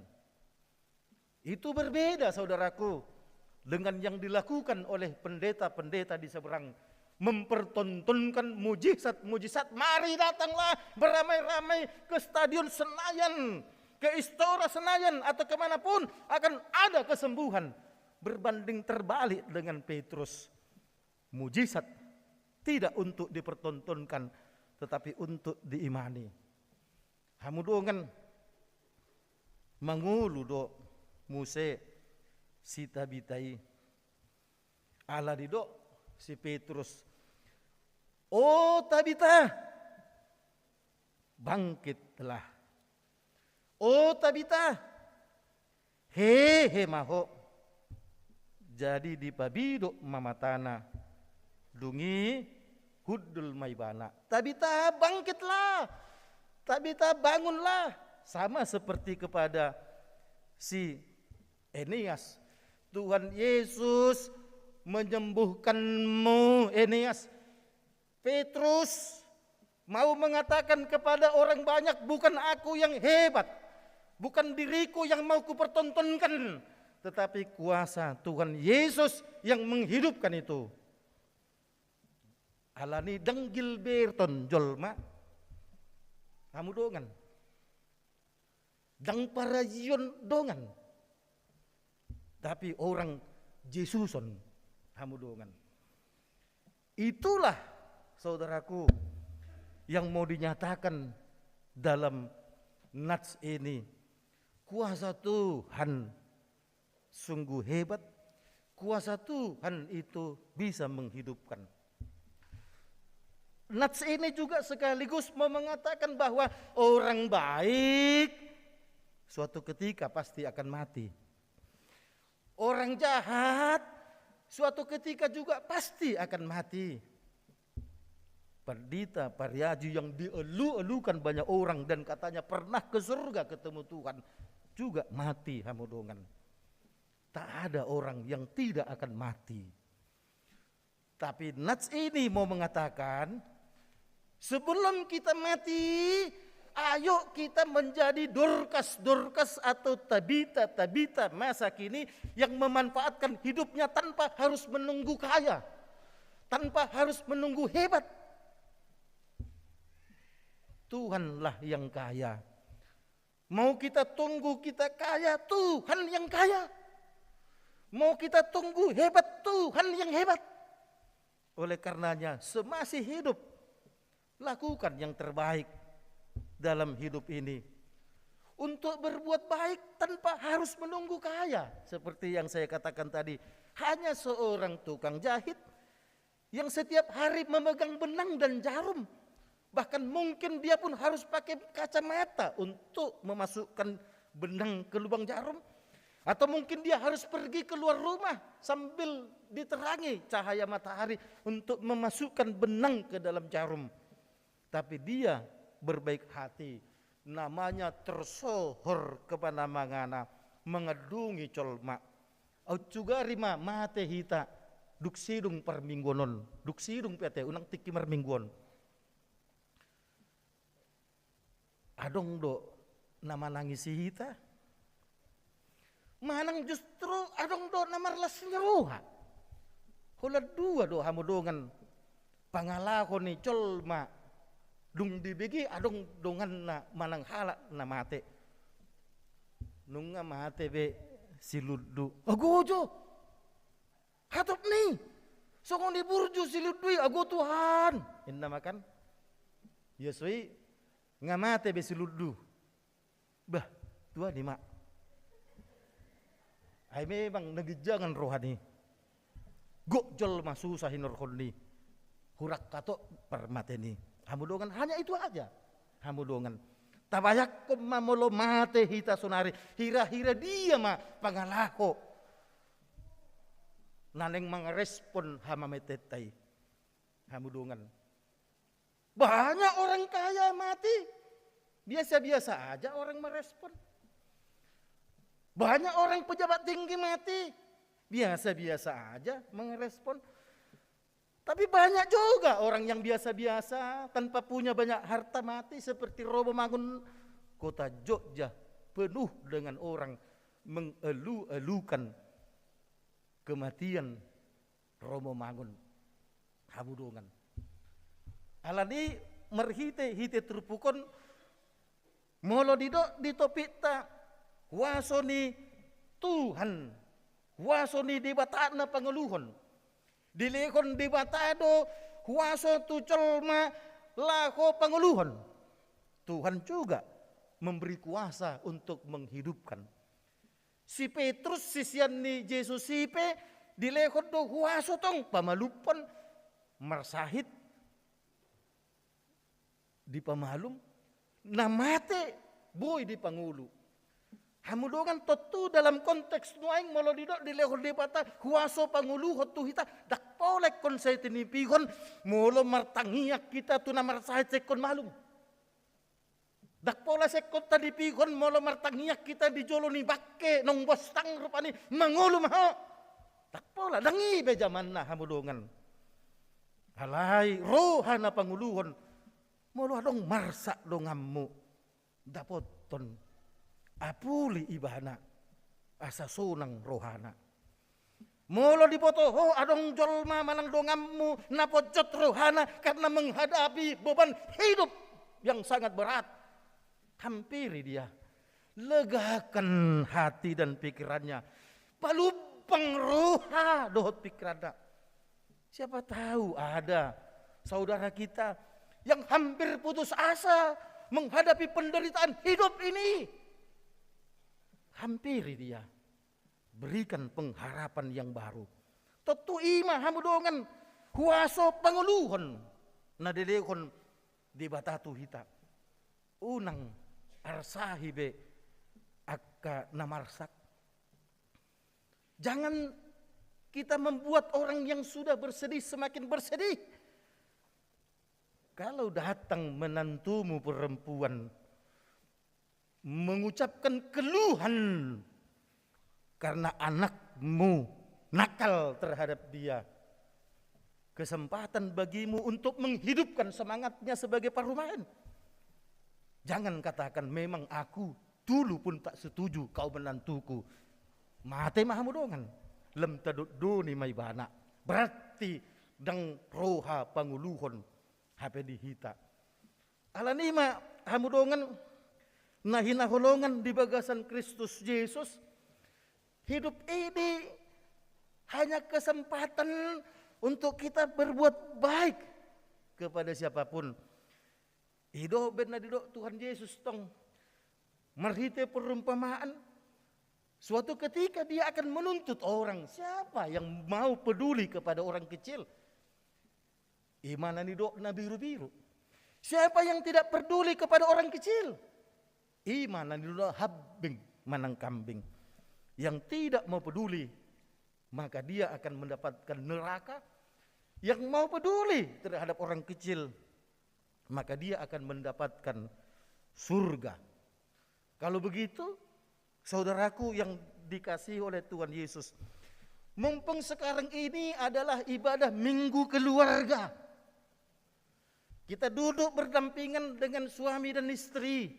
Itu berbeda saudaraku dengan yang dilakukan oleh pendeta-pendeta di seberang. Mempertontonkan mujizat-mujizat. Mari datanglah beramai-ramai ke Stadion Senayan, ke Istora Senayan atau kemanapun akan ada kesembuhan. Berbanding terbalik dengan Petrus. Mujizat tidak untuk dipertontonkan tetapi untuk diimani. Hamudongan mangulu do muse si tabitai ala dido si Petrus. Oh Tabita, bangkitlah. Oh Tabita, he maho. Jadi dipabido mamatana, dungi hudul maibana. Tabita bangkitlah, Tabita bangunlah. Sama seperti kepada si Eneas. Tuhan Yesus menyembuhkanmu Eneas. Petrus mau mengatakan kepada orang banyak, bukan aku yang hebat, bukan diriku yang mau kupertontonkan, tetapi kuasa Tuhan Yesus yang menghidupkan itu. Alani danggil berton jolma, kamu dongan, dang parajion dongan, tapi orang Yesuson, kamu dongan. Itulah saudaraku yang mau dinyatakan dalam nats ini. Kuasa Tuhan sungguh hebat. Kuasa Tuhan itu bisa menghidupkan. Nats ini juga sekaligus mau mengatakan bahwa orang baik suatu ketika pasti akan mati. Orang jahat suatu ketika juga pasti akan mati. Pendeta Pariaji yang dielu-elukan banyak orang dan katanya pernah ke surga ketemu Tuhan juga mati hamudongan. Tak ada orang yang tidak akan mati. Tapi nats ini mau mengatakan sebelum kita mati, ayo kita menjadi Dorcas atau Tabita masa kini yang memanfaatkan hidupnya tanpa harus menunggu kaya, tanpa harus menunggu hebat. Tuhanlah yang kaya. Mau kita tunggu kita kaya, Tuhan yang kaya. Mau kita tunggu hebat, Tuhan yang hebat. Oleh karenanya semasih hidup, lakukan yang terbaik dalam hidup ini. Untuk berbuat baik tanpa harus menunggu kaya. Seperti yang saya katakan tadi, hanya seorang tukang jahit yang setiap hari memegang benang dan jarum. Bahkan mungkin dia pun harus pakai kacamata untuk memasukkan benang ke lubang jarum. Atau mungkin dia harus pergi keluar rumah sambil diterangi cahaya matahari untuk memasukkan benang ke dalam jarum. Tapi dia berbaik hati, namanya tersohor kepada mangana, mengedungi colma. Juga rima mate hita, duk sidung perminggonon, duk sidung pete unang tiki marminggon. Adong do nama nangisi hita. Manang justru adong do nama las nyeruha. Hula dua do hamudongan pangalako ni colma. Dung dibegi adong dongan na manang halak na mate. Nunga mate be siluddu. Agojo. Hatop ni. Songong di burju siluddu ago Tuhan. Inna makan. Yesui ngamate be siluddu. Bah, tua di mak. Ay memang nagijangan rohani. Gokjol masusahin orkoni. Hurak kato permateni. Hamudongan hanya itu aja. Hamudongan. Tabayak ko mamolo mate hita sonari. Hira-hira dia ma pangalako. Naneng mangrespon hamametetay. Hamudongan. Banyak orang kaya mati. Biasa-biasa aja orang merespon. Banyak orang pejabat tinggi mati. biasa-biasa aja merespon. Tapi banyak juga orang yang biasa-biasa tanpa punya banyak harta mati seperti Romomangun. Kota Jogja penuh dengan orang mengelu-elukan kematian Romomangun Hamudongan. Alani merhite terpukon molo di topita wasoni Tuhan, wasoni di batana pangeluhon, dilekon di batado waso tucolma lako pangeluhon. Tuhan juga memberi kuasa untuk menghidupkan. Si Petrus sisian ni Yesus sipe dilekon do waso tong pamalupan marsahit di pamalum namate boy di pangulu. Hamudongan totu dalam konteks nuaing molodido di lehor di pata kuaso pangulu hotu hita dak polek kon saya tinipihon molo martangiak kita tu na marsahit sekon malum. Dak pola sekon tadi pihon molo martangiak kita di jolo ni bakke nong bostang rupani mangulu maho. Dak pola dangi be zaman na hamudongan. Halai rohana panguluhon molo adong marsak dongammu dapoton apuli ibana asa sonang rohana molo dipoto ho adong jolma manang dongammu napojot rohana karena menghadapi beban hidup yang sangat berat. Hampiri dia legakan hati dan pikirannya palupang roha dohot pikirannya. Siapa tahu ada saudara kita yang hampir putus asa menghadapi penderitaan hidup ini. Hampiri dia, berikan pengharapan yang baru. Totu ima hamudongan huaso panguluhon nadelehon di batatu hita. Unang arsahibe akka namarsak. Jangan kita membuat orang yang sudah bersedih semakin bersedih. Kalau datang menantumu perempuan mengucapkan keluhan karena anakmu nakal terhadap dia, kesempatan bagimu untuk menghidupkan semangatnya sebagai parumahan. Jangan katakan memang aku dulu pun tak setuju kau menantuku. Mate mahamudongan. Lem tadut doni may bana. Berarti dang roha panguluhon hape dihita. Alanima hamudongan nahinahulongan di bagasan Kristus Yesus. Hidup ini hanya kesempatan untuk kita berbuat baik kepada siapapun. Ido benar dido Tuhan Yesus tong merhite perumpamaan. Suatu ketika dia akan menuntut orang. Siapa yang mau peduli kepada orang kecil? Imanan dido na biru-biru. Siapa yang tidak peduli kepada orang kecil? Imanan dido habing manang kambing. Yang tidak mau peduli, maka dia akan mendapatkan neraka. Yang mau peduli terhadap orang kecil, maka dia akan mendapatkan surga. Kalau begitu, saudaraku yang dikasihi oleh Tuhan Yesus, mumpung sekarang ini adalah ibadah minggu keluarga. Kita duduk berdampingan dengan suami dan istri.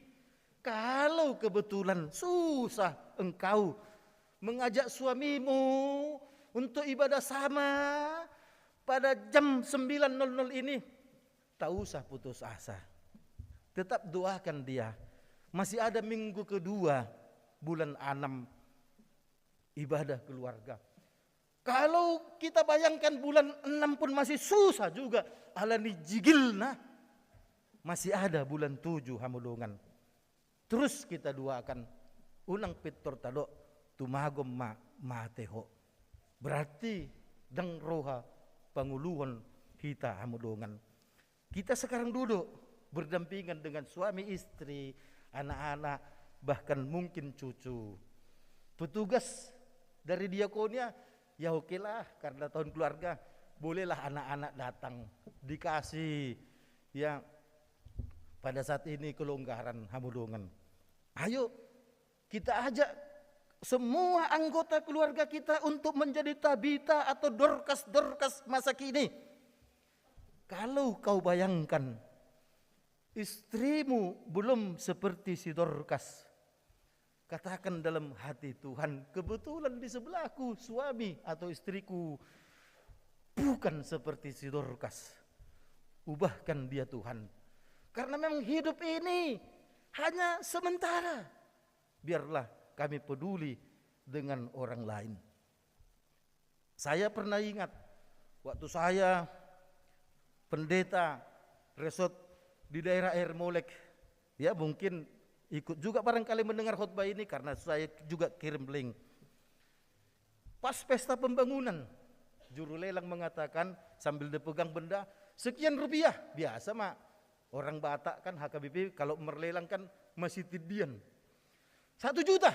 Kalau kebetulan susah engkau mengajak suamimu untuk ibadah sama pada jam 9.00 ini, tak usah putus asa. Tetap doakan dia. Masih ada minggu kedua bulan 6 ibadah keluarga. Kalau kita bayangkan bulan 6 pun masih susah juga, alani jigilna, masih ada bulan 7 hamudongan. Terus kita doakan unang pitor tado tumagom mateho. Berarti dang roha panguluhon kita hamudongan. Kita sekarang duduk berdampingan dengan suami istri, anak-anak, bahkan mungkin cucu. Petugas dari diakonia, ya okelah karena tahun keluarga, bolehlah anak-anak datang, dikasih ya pada saat ini kelonggaran hamudongan. Ayo kita ajak semua anggota keluarga kita untuk menjadi Tabita atau Dorcas masa kini. Kalau kau bayangkan istrimu belum seperti si Dorcas, katakan dalam hati, Tuhan, kebetulan di sebelahku suami atau istriku bukan seperti si Dorcas. Ubahkan dia, Tuhan. Karena memang hidup ini hanya sementara. Biarlah kami peduli dengan orang lain. Saya pernah ingat waktu saya pendeta resort di daerah Air Molek. Ya, mungkin ikut juga barangkali mendengar khotbah ini karena saya juga kirim link. Pas pesta pembangunan, juru lelang mengatakan sambil dipegang benda, sekian rupiah. Biasa mak, orang Batak kan HKBP kalau merlelang kan masih tidian. 1 juta.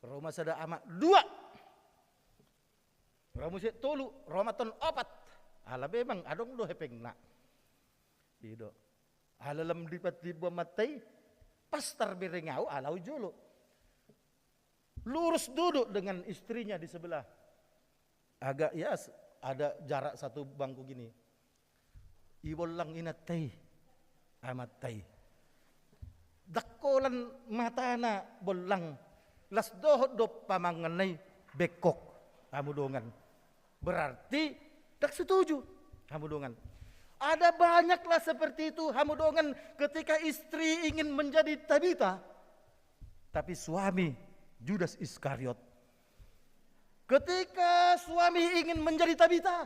Roma sada amak 2. Roma sih tolu, Roma ton 4. Ala memang adong do hepeng nak. Tidak. Ala lam tiba matai, pastar berengau alau jolo. Lurus duduk dengan istrinya di sebelah. Agak ya ada jarak 1 bangku gini. Ibolang inatai, amat tai. Dakolan matana bolang las dohot do pamanganay bekok hamudongan. Berarti tak setuju hamudongan. Ada banyaklah seperti itu hamudongan ketika istri ingin menjadi Tabita, tapi suami Judas Iskariot. Ketika suami ingin menjadi Tabita,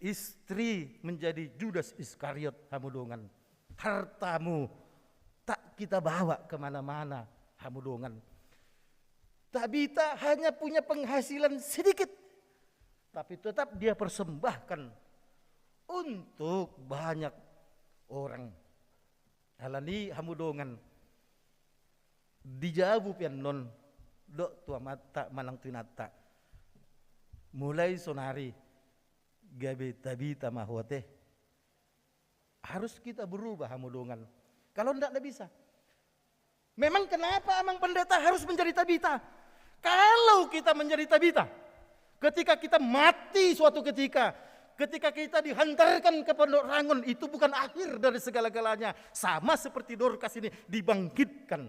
istri menjadi Judas Iskariot hamudongan. Hartamu tak kita bawa kemana-mana hamudongan. Tabita hanya punya penghasilan sedikit, tapi tetap dia persembahkan untuk banyak orang. Alani hamudongan dijabu pian non dok tua mata manang tinata. Mulai sonari gabe Tabita mahwate. Harus kita berubah hamudongan. Kalau tidak bisa. Memang kenapa amang pendeta harus menjadi Tabita? Kalau kita menjadi Tabita, ketika kita mati suatu ketika kita dihantarkan ke Pondok Rangon, itu bukan akhir dari segala-galanya. Sama seperti Dorcas ini dibangkitkan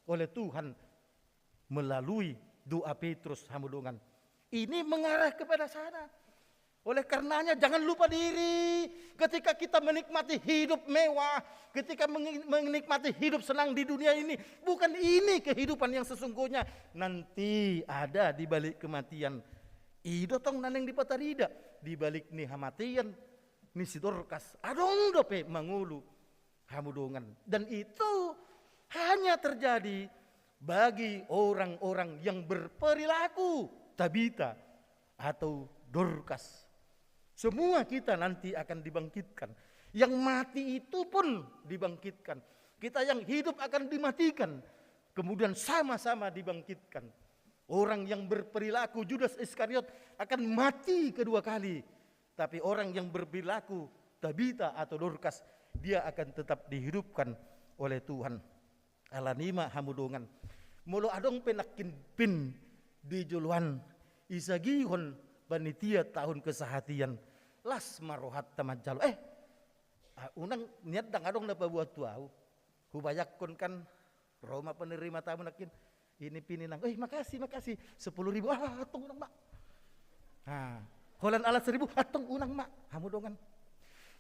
oleh Tuhan melalui doa Petrus hamudongan. Ini mengarah kepada sana. Oleh karenanya jangan lupa diri ketika kita menikmati hidup mewah, ketika menikmati hidup senang di dunia ini. Bukan ini kehidupan yang sesungguhnya. Nanti ada di balik kematian. Ido tong naneng di patarida. Di balik ni hamatian, ni si Dorcas. Adong dope mangulu hamudongan. Dan itu hanya terjadi bagi orang-orang yang berperilaku Tabita atau Dorcas. Semua kita nanti akan dibangkitkan. Yang mati itu pun dibangkitkan. Kita yang hidup akan dimatikan. Kemudian sama-sama dibangkitkan. Orang yang berperilaku Judas Iskariot akan mati kedua kali. Tapi orang yang berperilaku Tabita atau Dorcas, dia akan tetap dihidupkan oleh Tuhan. Alanima hamudongan. Mulu adong penakin pin di juluan isagihon panitia tahun kesehatian las marohat tamat jalo. Unang niat dang adong napa buat tuau. Hubayakon kan Roma penerima tamu nakin ini pininang. Makasih 10.000. Atong unang mak. Holan alat 1.000 atong unang mak. Hamudongan.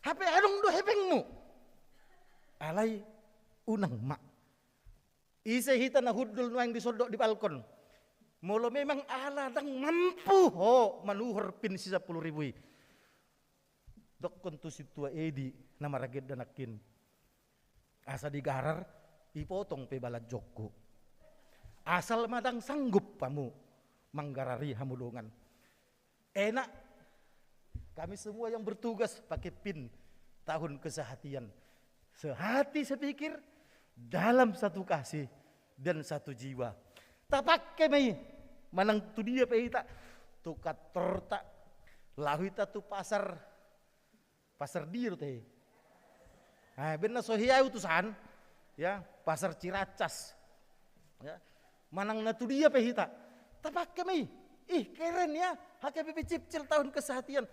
Hape adong do hepengmu. Alay unang mak. Ise hita na hudul nuang disodok di balkon. Molo memang ala dang mampu manuhur pin si 10.000. Dok kontu si tua Edi na maragid danakin. Asa digarar ipotong pe balad joko. Asal madang sanggup pamu manggarari hamudongan. Enak kami semua yang bertugas pakai pin tahun kesehatian. Sehati sepikir dalam satu kasih dan satu jiwa. Tak pakai mai manang tu dia pehita tu katorta lahita tu pasar dir teh. Benar sohiau tu san ya pasar Ciracas ya manang na tu dia pe hita. Tapak kami, keren ya, HKBP Cipcil tahun kesehatian.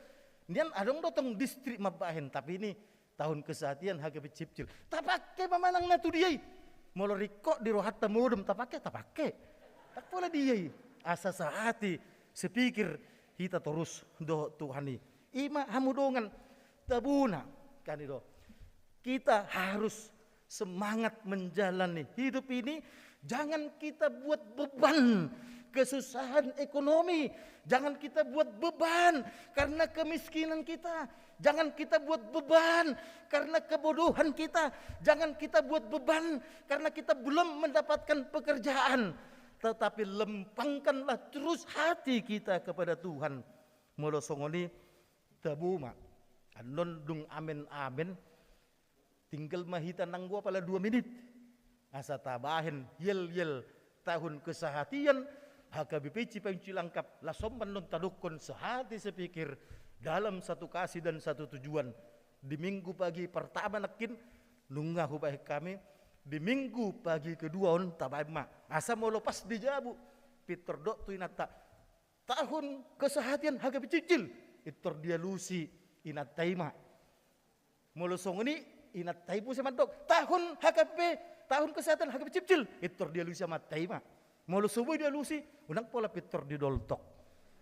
Dian adong dotong distrik mabahen, tapi ini tahun kesehatian HKBP Cipcil. Tapak ke manang na tu dia. Molo riko di rohata modem tapak ke. Tak pula dia. Asa sahati sepikir hita terus do Tuhani. Ima hamudongan tabuna kan itu. Kita harus semangat menjalani hidup ini. Jangan kita buat beban kesusahan ekonomi. Jangan kita buat beban karena kemiskinan kita. Jangan kita buat beban karena kebodohan kita. Jangan kita buat beban karena kita belum mendapatkan pekerjaan. Tetapi lempangkanlah terus hati kita kepada Tuhan. Molo songoni tabuma. Anon dung amen amen. Tinggal mahita nang gua pala 2 menit. Asa tabahin yel tahun kesehatian HKBP Cipayung Cilangkap lasom non tadukon sehati sepikir dalam satu kasih dan satu tujuan. Di minggu pagi pertama nakin nunggah hubah kami, di minggu pagi kedua on tabay ma asa mau lepas di Jabu Peter dok tu inata tahun kesehatian HKBP Cipcil itor dia lusi inat taima molo song ini inat taipu sama dok tahun HKBP tahun kesehatan HKBP Cipcil itor dia lusi sama taima molo subuh dia lusi unang pola Peter di doltok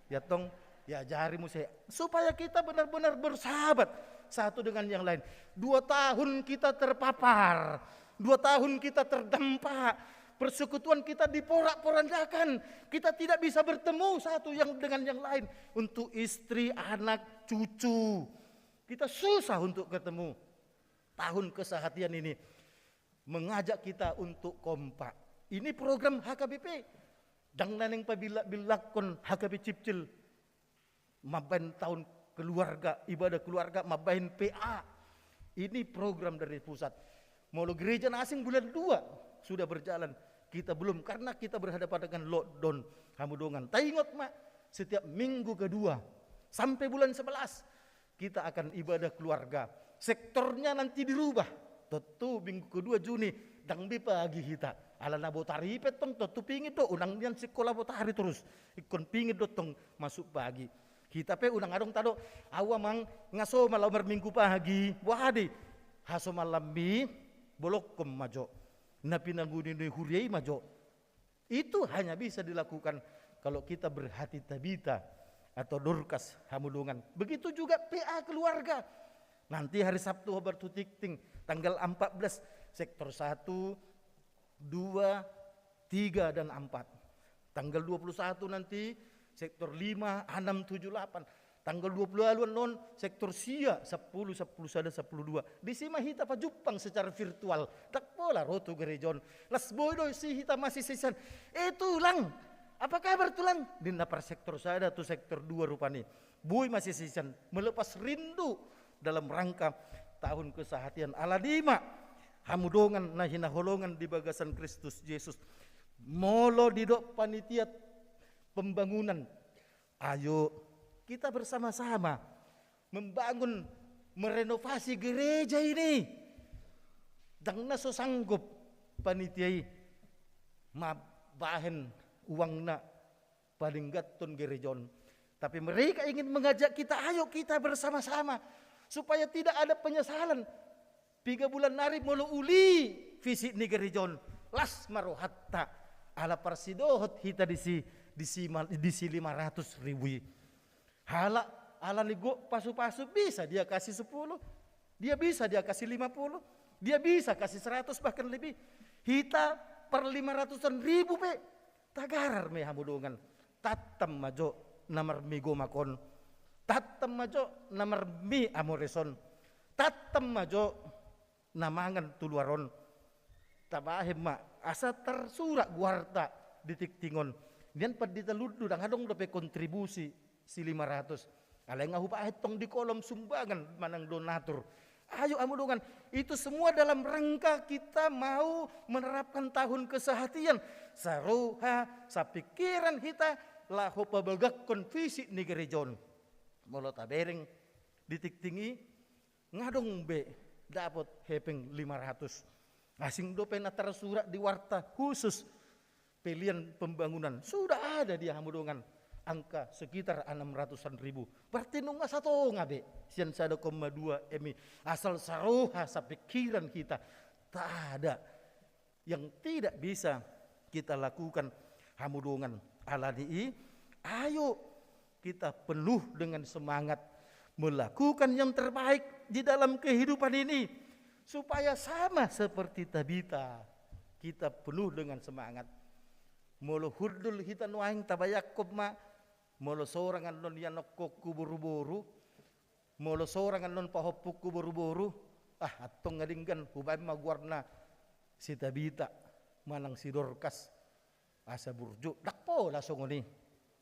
ya tong ya jarimu saya supaya kita benar-benar bersahabat satu dengan yang lain. 2 tahun kita terpapar, 2 tahun kita terdampak, persekutuan kita diporak-porandakan, kita tidak bisa bertemu satu yang dengan yang lain. Untuk istri, anak, cucu, kita susah untuk ketemu. Tahun kesehatian ini mengajak kita untuk kompak. Ini program HKBP. Dang naneng pabilak-bilakon HKBP Cipcil. Mabain tahun keluarga, ibadah keluarga, mabain PA. Ini program dari pusat. Molo gereja asing bulan 2 sudah berjalan. Kita belum karena kita berhadapan dengan lockdown. Hamudongan. Taingot mak, setiap minggu kedua sampai bulan 11 kita akan ibadah keluarga. Sektornya nanti dirubah. Tentu minggu kedua Juni dang bi pagi kita. Ala na botari petong tentu pingit do unang yan sekolah botari terus. Ikon pingit do tong masuk pagi. Kita pe unang adong tado awa mang ngaso malam minggu pagi. Wahadi haso malam mi bolok kom majo. Na pinangguni ni huriai majo. Itu hanya bisa dilakukan kalau kita berhati tabita atau Dorcas Hamudongan. Begitu juga PA keluarga. Nanti hari Sabtu habar tutikting tanggal 14 sektor 1, 2, 3 dan 4. Tanggal 21 nanti sektor 5, 6, 7, 8. Tanggal 20 non sektor Sia 10, 10 sada 10 2. Di sini hita pa Jepang secara virtual. Tak pola roto gerejon. Las boy si hita masih sisan. Tulang. Apa kabar tulang? Di napar sektor sada tu sektor 2 rupani. Boy masih sisan melepas rindu dalam rangka tahun kesehatian Aladima. Hamudongan na hinaholongan di bagasan Kristus Yesus. Molo didok panitia pembangunan. Ayo kita bersama-sama membangun, merenovasi gereja ini. Dang na so sanggup panitiai mabahen uang na paling gaton gerejon. Tapi mereka ingin mengajak kita, ayo kita bersama-sama supaya tidak ada penyesalan. 3 bulan nari mulu uli visi ni gerejon. Las marohatta ala parsidohot hita disi 500 ribu. Hala ala nigo pasu-pasu bisa dia kasih 10. Dia bisa dia kasih 50. Dia bisa kasih 100 bahkan lebih. Hita per 500-an ribu pe. Tagarar me hamudongan. Tatam majo namar migo makon. Tatam majo namar mi amoreson. Tatam majo namangan tuluaron. Tabahem ma asa tersurak guarta di tiktingon. Dian pad ditaludu dang hadong dope kontribusi si 500. Alay nga hupa hitong di kolom sumbangan manang donatur. Ayo amudongan, itu semua dalam rangka kita mau menerapkan tahun kesehatian. Saruha, sa pikiran kita laho pabagak konfisi ni gerejon. Molo tabereng ditiktingi ngadong be dapat hepeng 500. Asing dope na tersurat di warta khusus pilihan pembangunan sudah ada di Hamudongan, angka sekitar 600-an ribu. Berarti nunggu satu ngabe, sian 1,2 emi asal saroha sa pikiran kita. Tak ada yang tidak bisa kita lakukan Hamudongan alani. Ayo kita penuh dengan semangat melakukan yang terbaik di dalam kehidupan ini supaya sama seperti Tabita, kita penuh dengan semangat. Molo hurdul hita nuaing tabayakob ma, molo sorangan non yanokko kuburu-buru, molo sorangan non pahopuk kuburu-buru, atong ngadinggan hubay magwarna si Tabita manang si Dorcas asa burjo dakpo lasong ni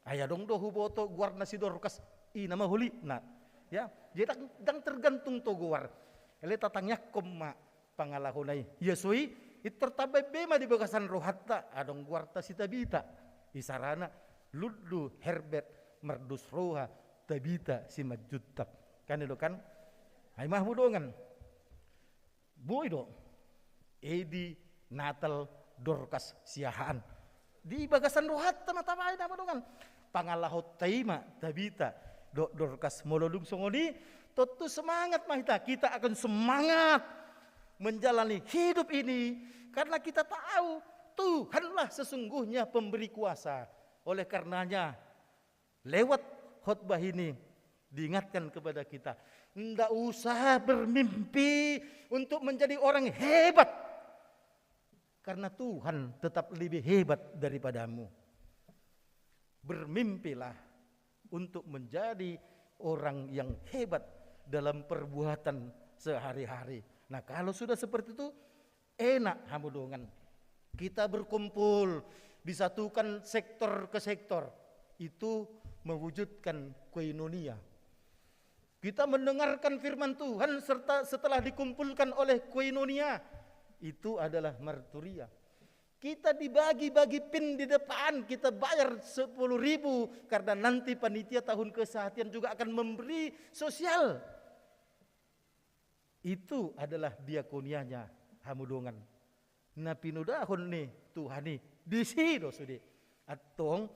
ayadong do huboto guarna si Dorcas ina mahuli na ya jadi dang tergantung to guar ele tatangyak komma pangalahonay yesui itertabay bema di bagasan rohatta adong guarta si Tabita isarana luddu Herbert merdus roha Tabita si majutap kanilo kan ay mahmudongan boy do Edi Natal Dorcas siahaan di bagasan rohatta matabay na madongan pangalahot taima Tabita Dorcas molodung songoni totu semangat mahita kita akan semangat menjalani hidup ini karena kita tahu Tuhanlah sesungguhnya pemberi kuasa. Oleh karenanya lewat khotbah ini diingatkan kepada kita ndak usah bermimpi untuk menjadi orang hebat karena Tuhan tetap lebih hebat daripadamu. Bermimpilah untuk menjadi orang yang hebat dalam perbuatan sehari-hari. Nah kalau sudah seperti itu enak Hamudongan. Kita berkumpul disatukan sektor ke sektor itu mewujudkan koinonia. Kita mendengarkan firman Tuhan serta setelah dikumpulkan oleh koinonia itu adalah marturia. Kita dibagi-bagi pin di depan, kita bayar 10.000 karena nanti panitia tahun kesehatan juga akan memberi sosial. Itu adalah diakonianya Hamudongan. Na pinudahon ni Tuhani di sini sudi. Atong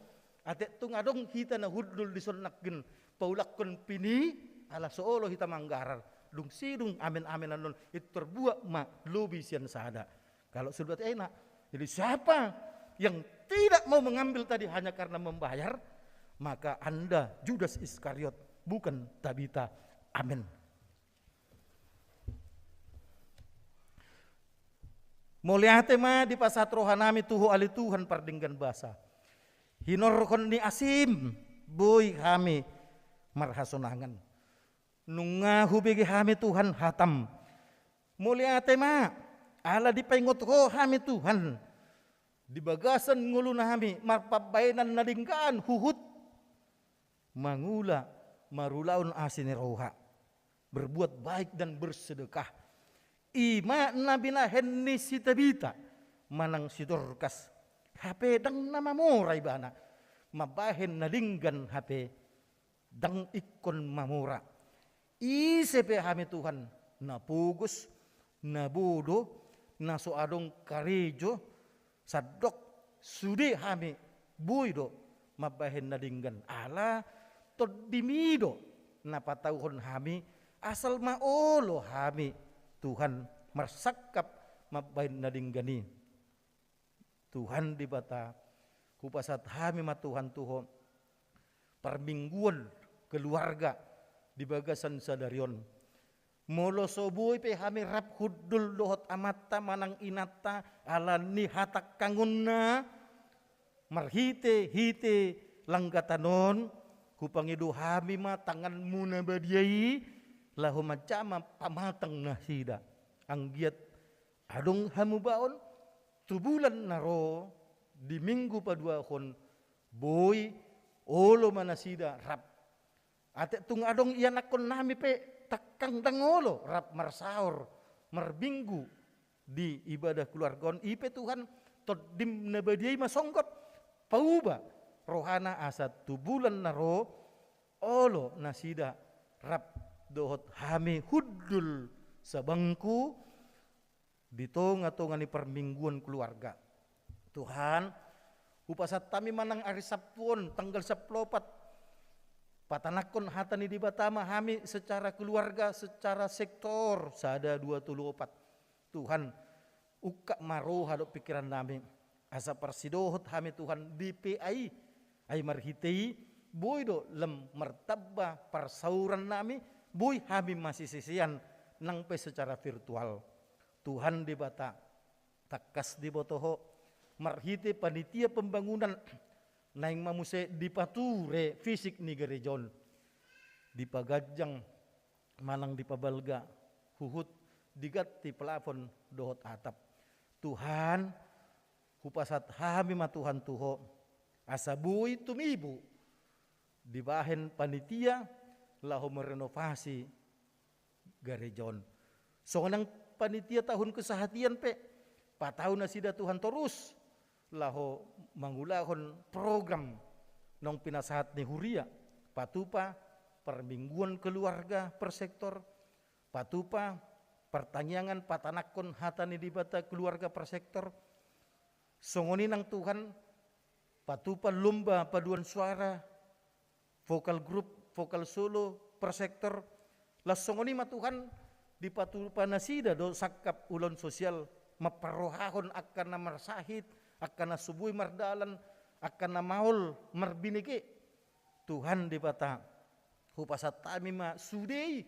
atek tungadong kita na hudul disonakkin paulakon pini ala soolo kita manggarar. Dung sidung amin-amin anon itu terbuat ma lobi sian sada. Kalau sudah enak. Jadi siapa yang tidak mau mengambil tadi hanya karena membayar, maka Anda Judas Iskariot bukan Tabita. Amin. Muliate ma di pasat rohanami tuhu ali Tuhan pardinggan basa. Hinorkon ni asim boy kami marhasonangan. Nunga hubigi kami Tuhan hatam. Muliate ma ala dipaingot ko kami Tuhan. Di bagasan ngulu na kami marpabainan nalinggaan huhut. Mangula marulaun asin roha. Berbuat baik dan bersedekah. Ima nabina henni si Tabita manang si Dorcas. HP dang nama murai bana. Mabahen nalinggan HP dang ikon mamura. Isepe kami Tuhan napugus, nabudo, nasoadong karejo, sadok, sudi kami buido, mabahen nadinggan ala, todimido, napatauhon kami, asal maolo kami, Tuhan marsakap mabahen nadinggani. Tuhan di bata, kupasat kami ma Tuhan Tuhan, permingguan keluarga, di bagasan sadarion. Molo soboy pe kami rap hudul dohot amata manang inata ala ni hatak kangunna marhite hite langgatanon kupangidu kami ma tangan muna badiai lahu macama pamatang nasida anggiat adong hamubaon tubulan naro di minggu paduahon boy olo manasida rap ate tung adong iyan akon nami pe takang dangolo rap marsaur marbinggu di ibadah keluargon ipe Tuhan todim nabadiai masongkot pauba rohana asat tubulan naro olo nasida rap dohot hame hudul sabangku di tonga-tonga ni permingguan keluarga. Tuhan Upasat kami manang ari Sabtuon tanggal 14 patanakon hatani di Batama kami secara keluarga, secara sektor sada 24. Tuhan uka maroha do pikiran nami asa persidohot kami Tuhan BPI ay marhitei boy do lem martaba persauran nami boy kami masih sisian nang pe secara virtual. Tuhan di bata takas di botoho marhite panitia pembangunan naing mamuse dipature fisik ni gerejon dipagajang manang dipabalga huhut digat ti plafon dohot atap. Tuhan hupasat hami matuhan tuho asa buhi tumibu dibahen panitia lahu merenovasi gerejon. So nang panitia tahun kesehatian pe patahun na sida Tuhan terus laho mangulahon program nong pinasahat ni Huria patupa permingguan keluarga per sektor patupa pertanyaan patanakon hatani di bata keluarga per sektor songoni nang Tuhan patupa lomba paduan suara vokal grup vokal solo per sektor las songoni ma Tuhan di patupa nasida do sakap ulon sosial maparohahon akan na marsahit akan na subuhi mardalan akan na maul marbiniki. Tuhan di bata hupasat kami ma sudei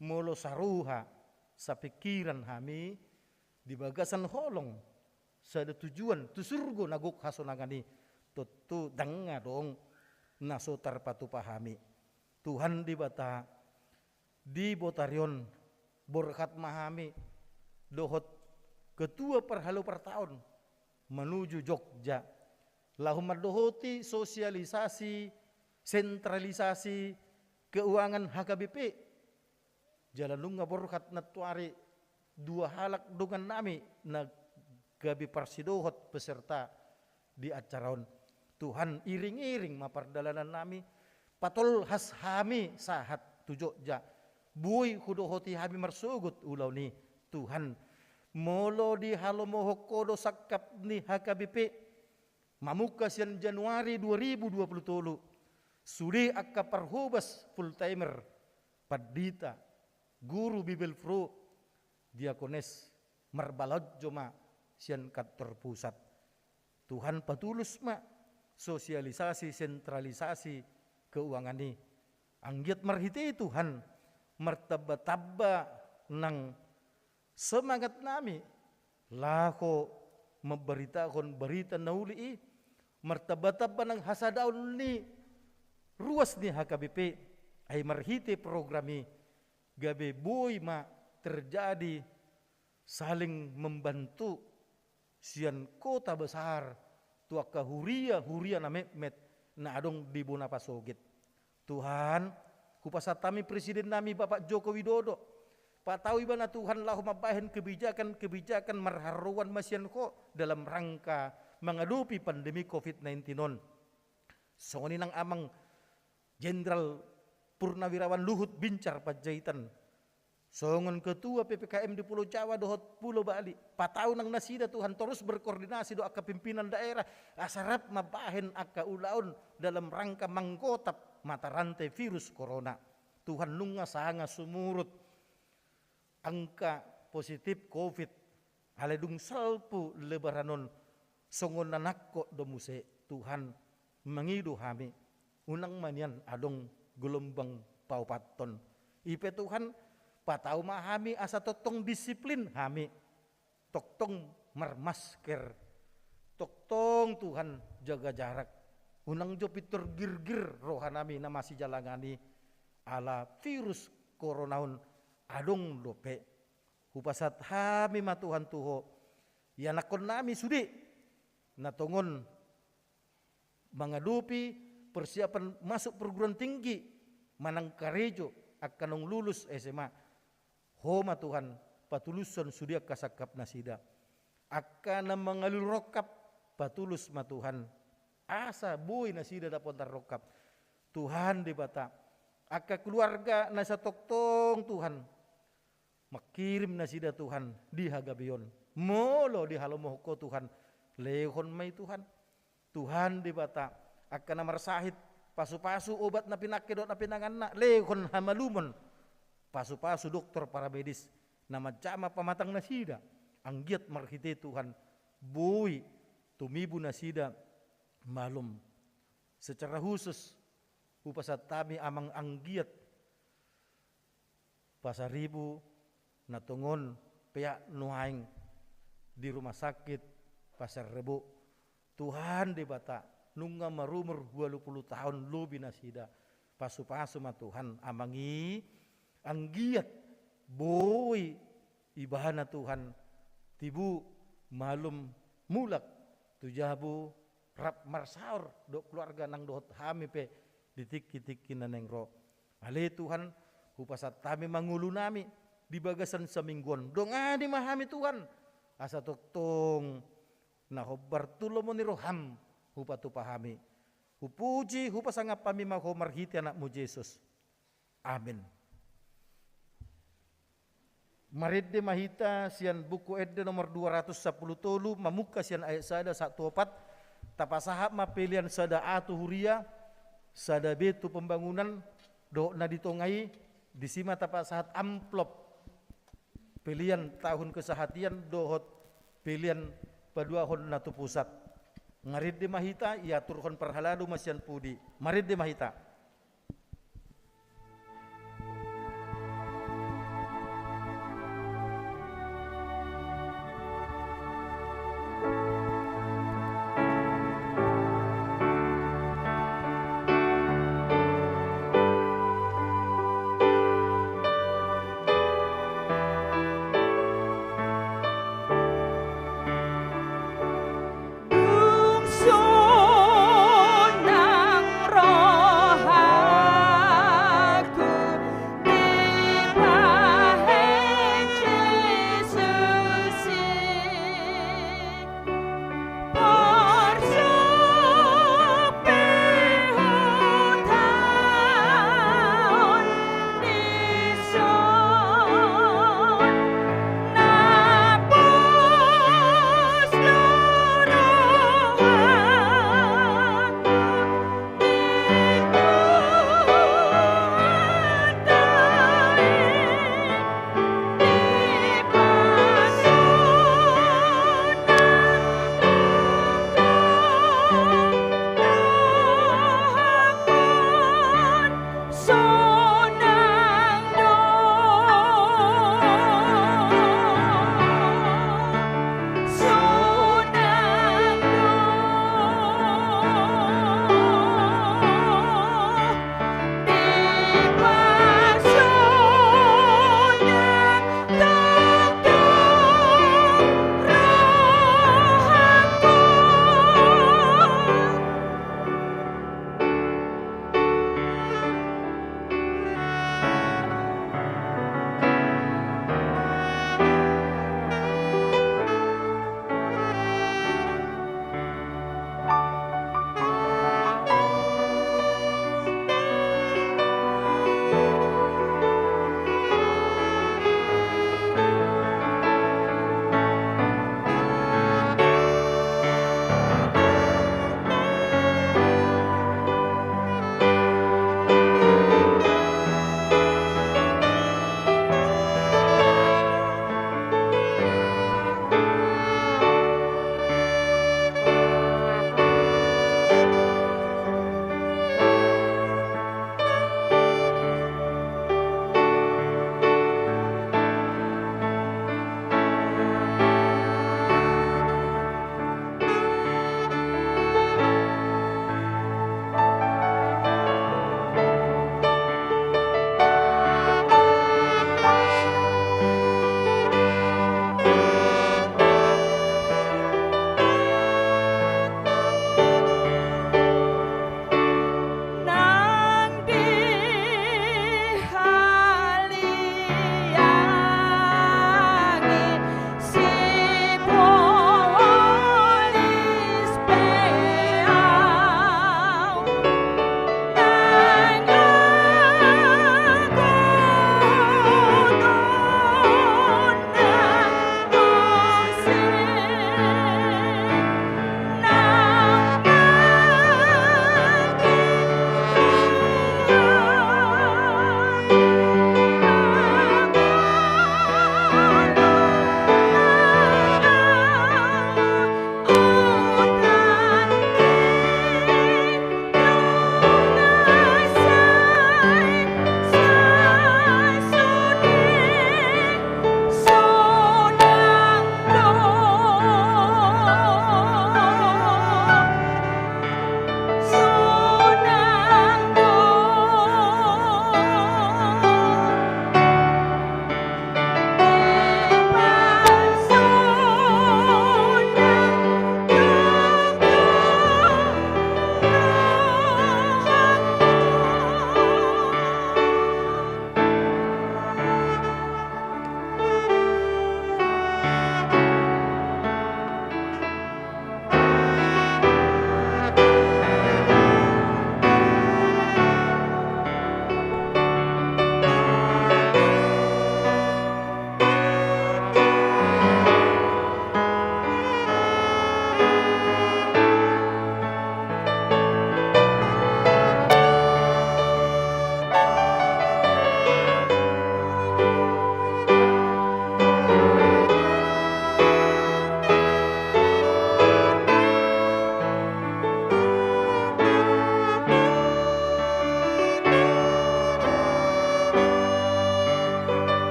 molo saruha sa pikiran kami di bagasan holong sa tujuan tu surgo naguk hasonangani tutu danga dong nasotar patupa kami. Tuhan di bata di botarion borkat mahami dohot ketua perhalu per tahun menuju Jogja lahu madohoti sosialisasi sentralisasi keuangan HKBP jalan lunga borkat natuari dua halak dungan nami na gabi parsidohot peserta di acaron. Tuhan iring-iring mapardalanan nami patol has hami sahat tu Jogja bui hudohoti hami marsugut ulau ni Tuhan molo di halomoho kodo sakap ni HKBP mamukas yan Januari 2023 sudi akka parhubas full timer padita guru Bibel Pro diakones marbalad joma sian kantor pusat. Tuhan patulus ma sosialisasi sentralisasi keuangan ni anggiat marhiti Tuhan martaba-taba nang semangat nami lako memberitakan berita nauli martaba-taba ng hasadaon ni ruas ni HKBP ay marhiti programi gabi boy ma terjadi saling membantu sian kota besar tuaka huria na met na adong di Bonapasogit. Tuhan kupasatami presiden nami Bapak Joko Widodo patawi ba na Tuhan lahu mabahin kebijakan marharuan masyan ko dalam rangka menghadapi pandemi COVID-19 non. Songoni nang amang Jenderal Purnawirawan Luhut Bincar Panjaitan songon ketua PPKM di Pulau Jawa dohot Pulau Bali patau nang nasida Tuhan terus berkoordinasi doa kepimpinan daerah asarap mabahin akka ulaun dalam rangka mangkotap mata rantai virus corona. Tuhan nunga sanga sumurut angka positif COVID haledung salpu lebaranon songon nanakko domuse. Tuhan mengidu kami unang manian adong gelombang paupaton ipe Tuhan patau mahami asa totong disiplin kami toktong marmasker toktong Tuhan jaga jarak unang jo pitur girgir rohanami na masih jalangani ala virus coronaun adong dope hupasat hami matuhan tuho yanakon nami sudi natongon menghadapi persiapan masuk perguruan tinggi manang karejo akan lulus SMA homa Tuhan patuluson sudia kasakap nasida akan mengalur rokap patulus ma Tuhan asa boy nasida dapon tarokap Tuhan di bata akka keluarga nasa toktong Tuhan makirim nasida Tuhan di hagabion molo di halomohko Tuhan lehon may Tuhan Tuhan di bata akan namar sahid pasu-pasu obat na pinakidot na pinanganak lehon hamalumon pasu-pasu dokter para medis nama jama pamatang nasida anggiat marhite Tuhan boy tumibu nasida malum secara khusus upasat kami amang anggiat pasaribu natungon pihak nuhaing di rumah sakit Pasar Rebo Tuhan di bata nunga marumur 20 tahun lebih nasida pasu-pasu ma Tuhan amangi anggiat boy ibahana Tuhan tibu malum mulak tujabu rap marsaur dok keluarga nang dohot hami pe ditik-tikin neng ro ale Tuhan upasat kami mangulu nami di bagasan semingguan dong adi mahami Tuhan asa toktong nah bartulo mo ni roham hupa tu pahami hupuji hupa sangap pami maho marhiti anakmu Yesus amin. Maridde mahita sian buku edde nomor 210 tolu mamuka sian ayat sada 14 tapasahap ma pilihan sada atu huria sada betu pembangunan do na ditongai disima tapasahat amplop pilihan tahun kesehatian dohot pilihan paduahon natu pusat ngaridde mahita ia turhon perhaladu masian pudi maridde mahita. Nang roh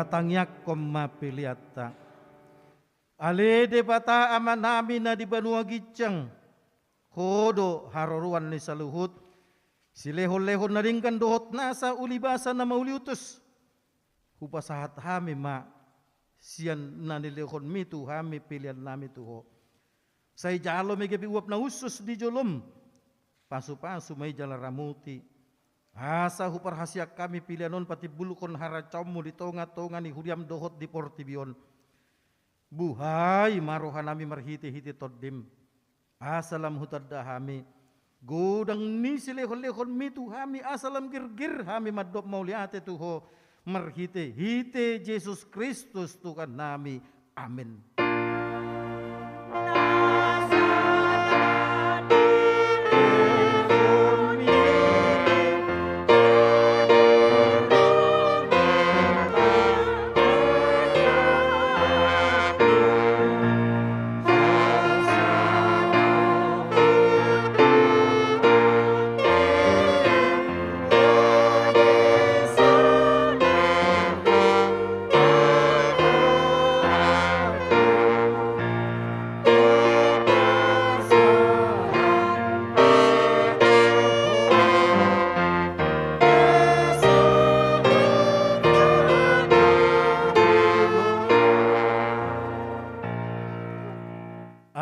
tatangyak komma piliata. Ale de bata amanami na di banua gicang. Kodo haroruan ni saluhut. Silehon-lehon na rin kan dohot nasa ulibasa na mauliutos. Hupasahat hami ma. Siyan na nilehon mi tu hami pilihan nami tuho. Say jalo may gabi uap na usus di jolom. Pasu-pasu may jala ramuti. Asa huparhasyak kami pilihanon pati bulukon haracamu di tonga-tonga ni huriam dohot di portibion. Buhay marohan nami marhiti-hiti toddim. Asalam hutadda hami. Godang ni silehon-lehon mitu hami asalam gir-gir hami madop mauliate tuho. Marhite-hite Yesus Kristus Tuhan nami. Amin.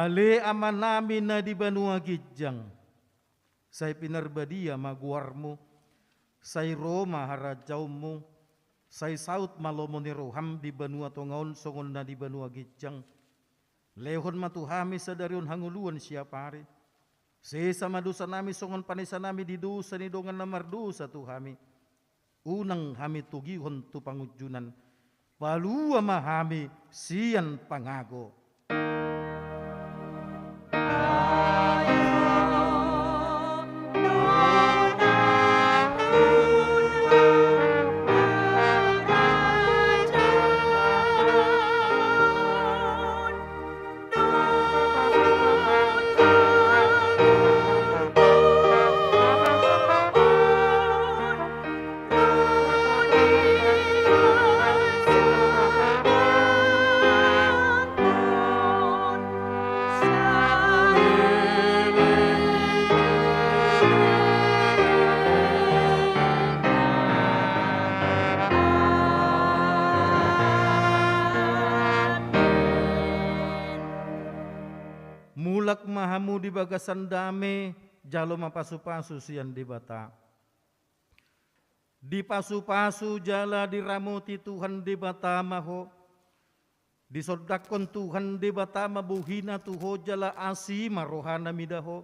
Ale ama namin na di banua gijang. Say pinarbadia maguarmo. Say Roma harajaw mo. Say saut malomo ni roham di banua tongaon songon na di banua gijang. Lehon matuhami sa darion hanguluan siya pare. Sesa madusa nami songon panisa nami di dusa ni dongan na mardusa tuhami. Unang hami tugihon tu pangujunan. Palua mahami siyan pangago. Mulak mahamu di bagasan dame, jalo mapasu-pasu siyan di bata. Di pasu-pasu jala diramuti Tuhan di bata maho. Disodakon Tuhan di bata mabuhina tuho jala asi marohana midaho.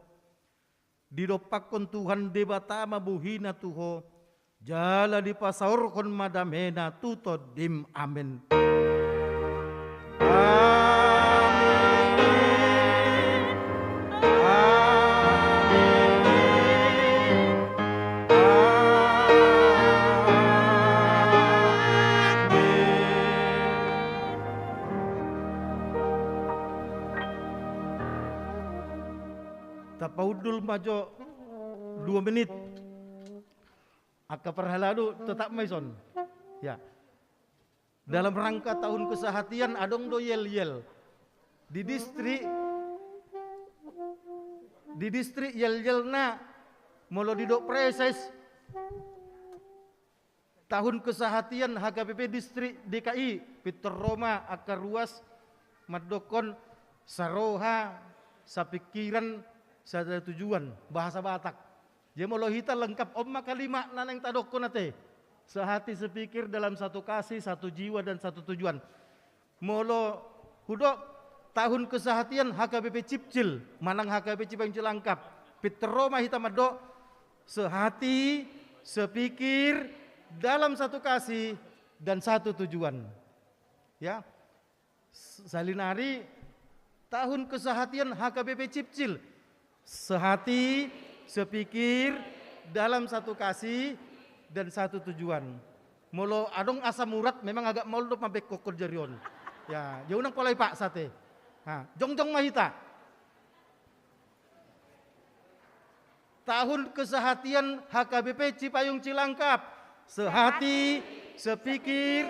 Didopakon Tuhan di bata mabuhina tuho. Jala dipasaurkon madamena tutodim amin. Tapaudul majo 2 menit. Aka perhaladu tetap maison. Ya. Dalam rangka tahun kesehatian adong do yel-yel. Di distrik yel-yel na molo didok preses tahun kesehatian HKBP distrik DKI Peter Roma akar ruas madokon saroha sapikiran sada tujuan bahasa Batak. Jadi molo hita lengkap omma kalima naneng tadokko nate. Sehati sepikir dalam satu kasih, satu jiwa dan satu tujuan. Molo hudok tahun kesehatian HKBP Cipcil, manang HKBP Cipayung Cilangkap. Peter Roma hita madok sehati, sepikir dalam satu kasih dan satu tujuan. Ya. Salinari tahun kesehatian HKBP Cipcil. Sehati, sepikir, dalam satu kasih, dan satu tujuan. Molo adong asam urat memang agak moldo mabek kokor jarion. Ya, jauh nang polai pak sate. Ha, jongjong mahita. Tahun kesehatian HKBP Cipayung Cilangkap. Sehati, sepikir,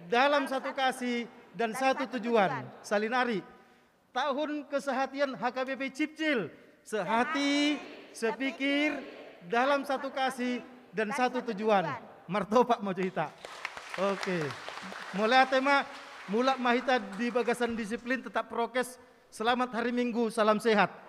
dalam satu kasih dan satu tujuan. Salinari. Tahun kesehatian HKBP Cipcil, sehati, sepikir, dalam satu kasih dan satu tujuan. Martopak Mojohita. Oke. Mulai tema mulak mahita di bagasan disiplin tetap prokes. Selamat hari Minggu, salam sehat.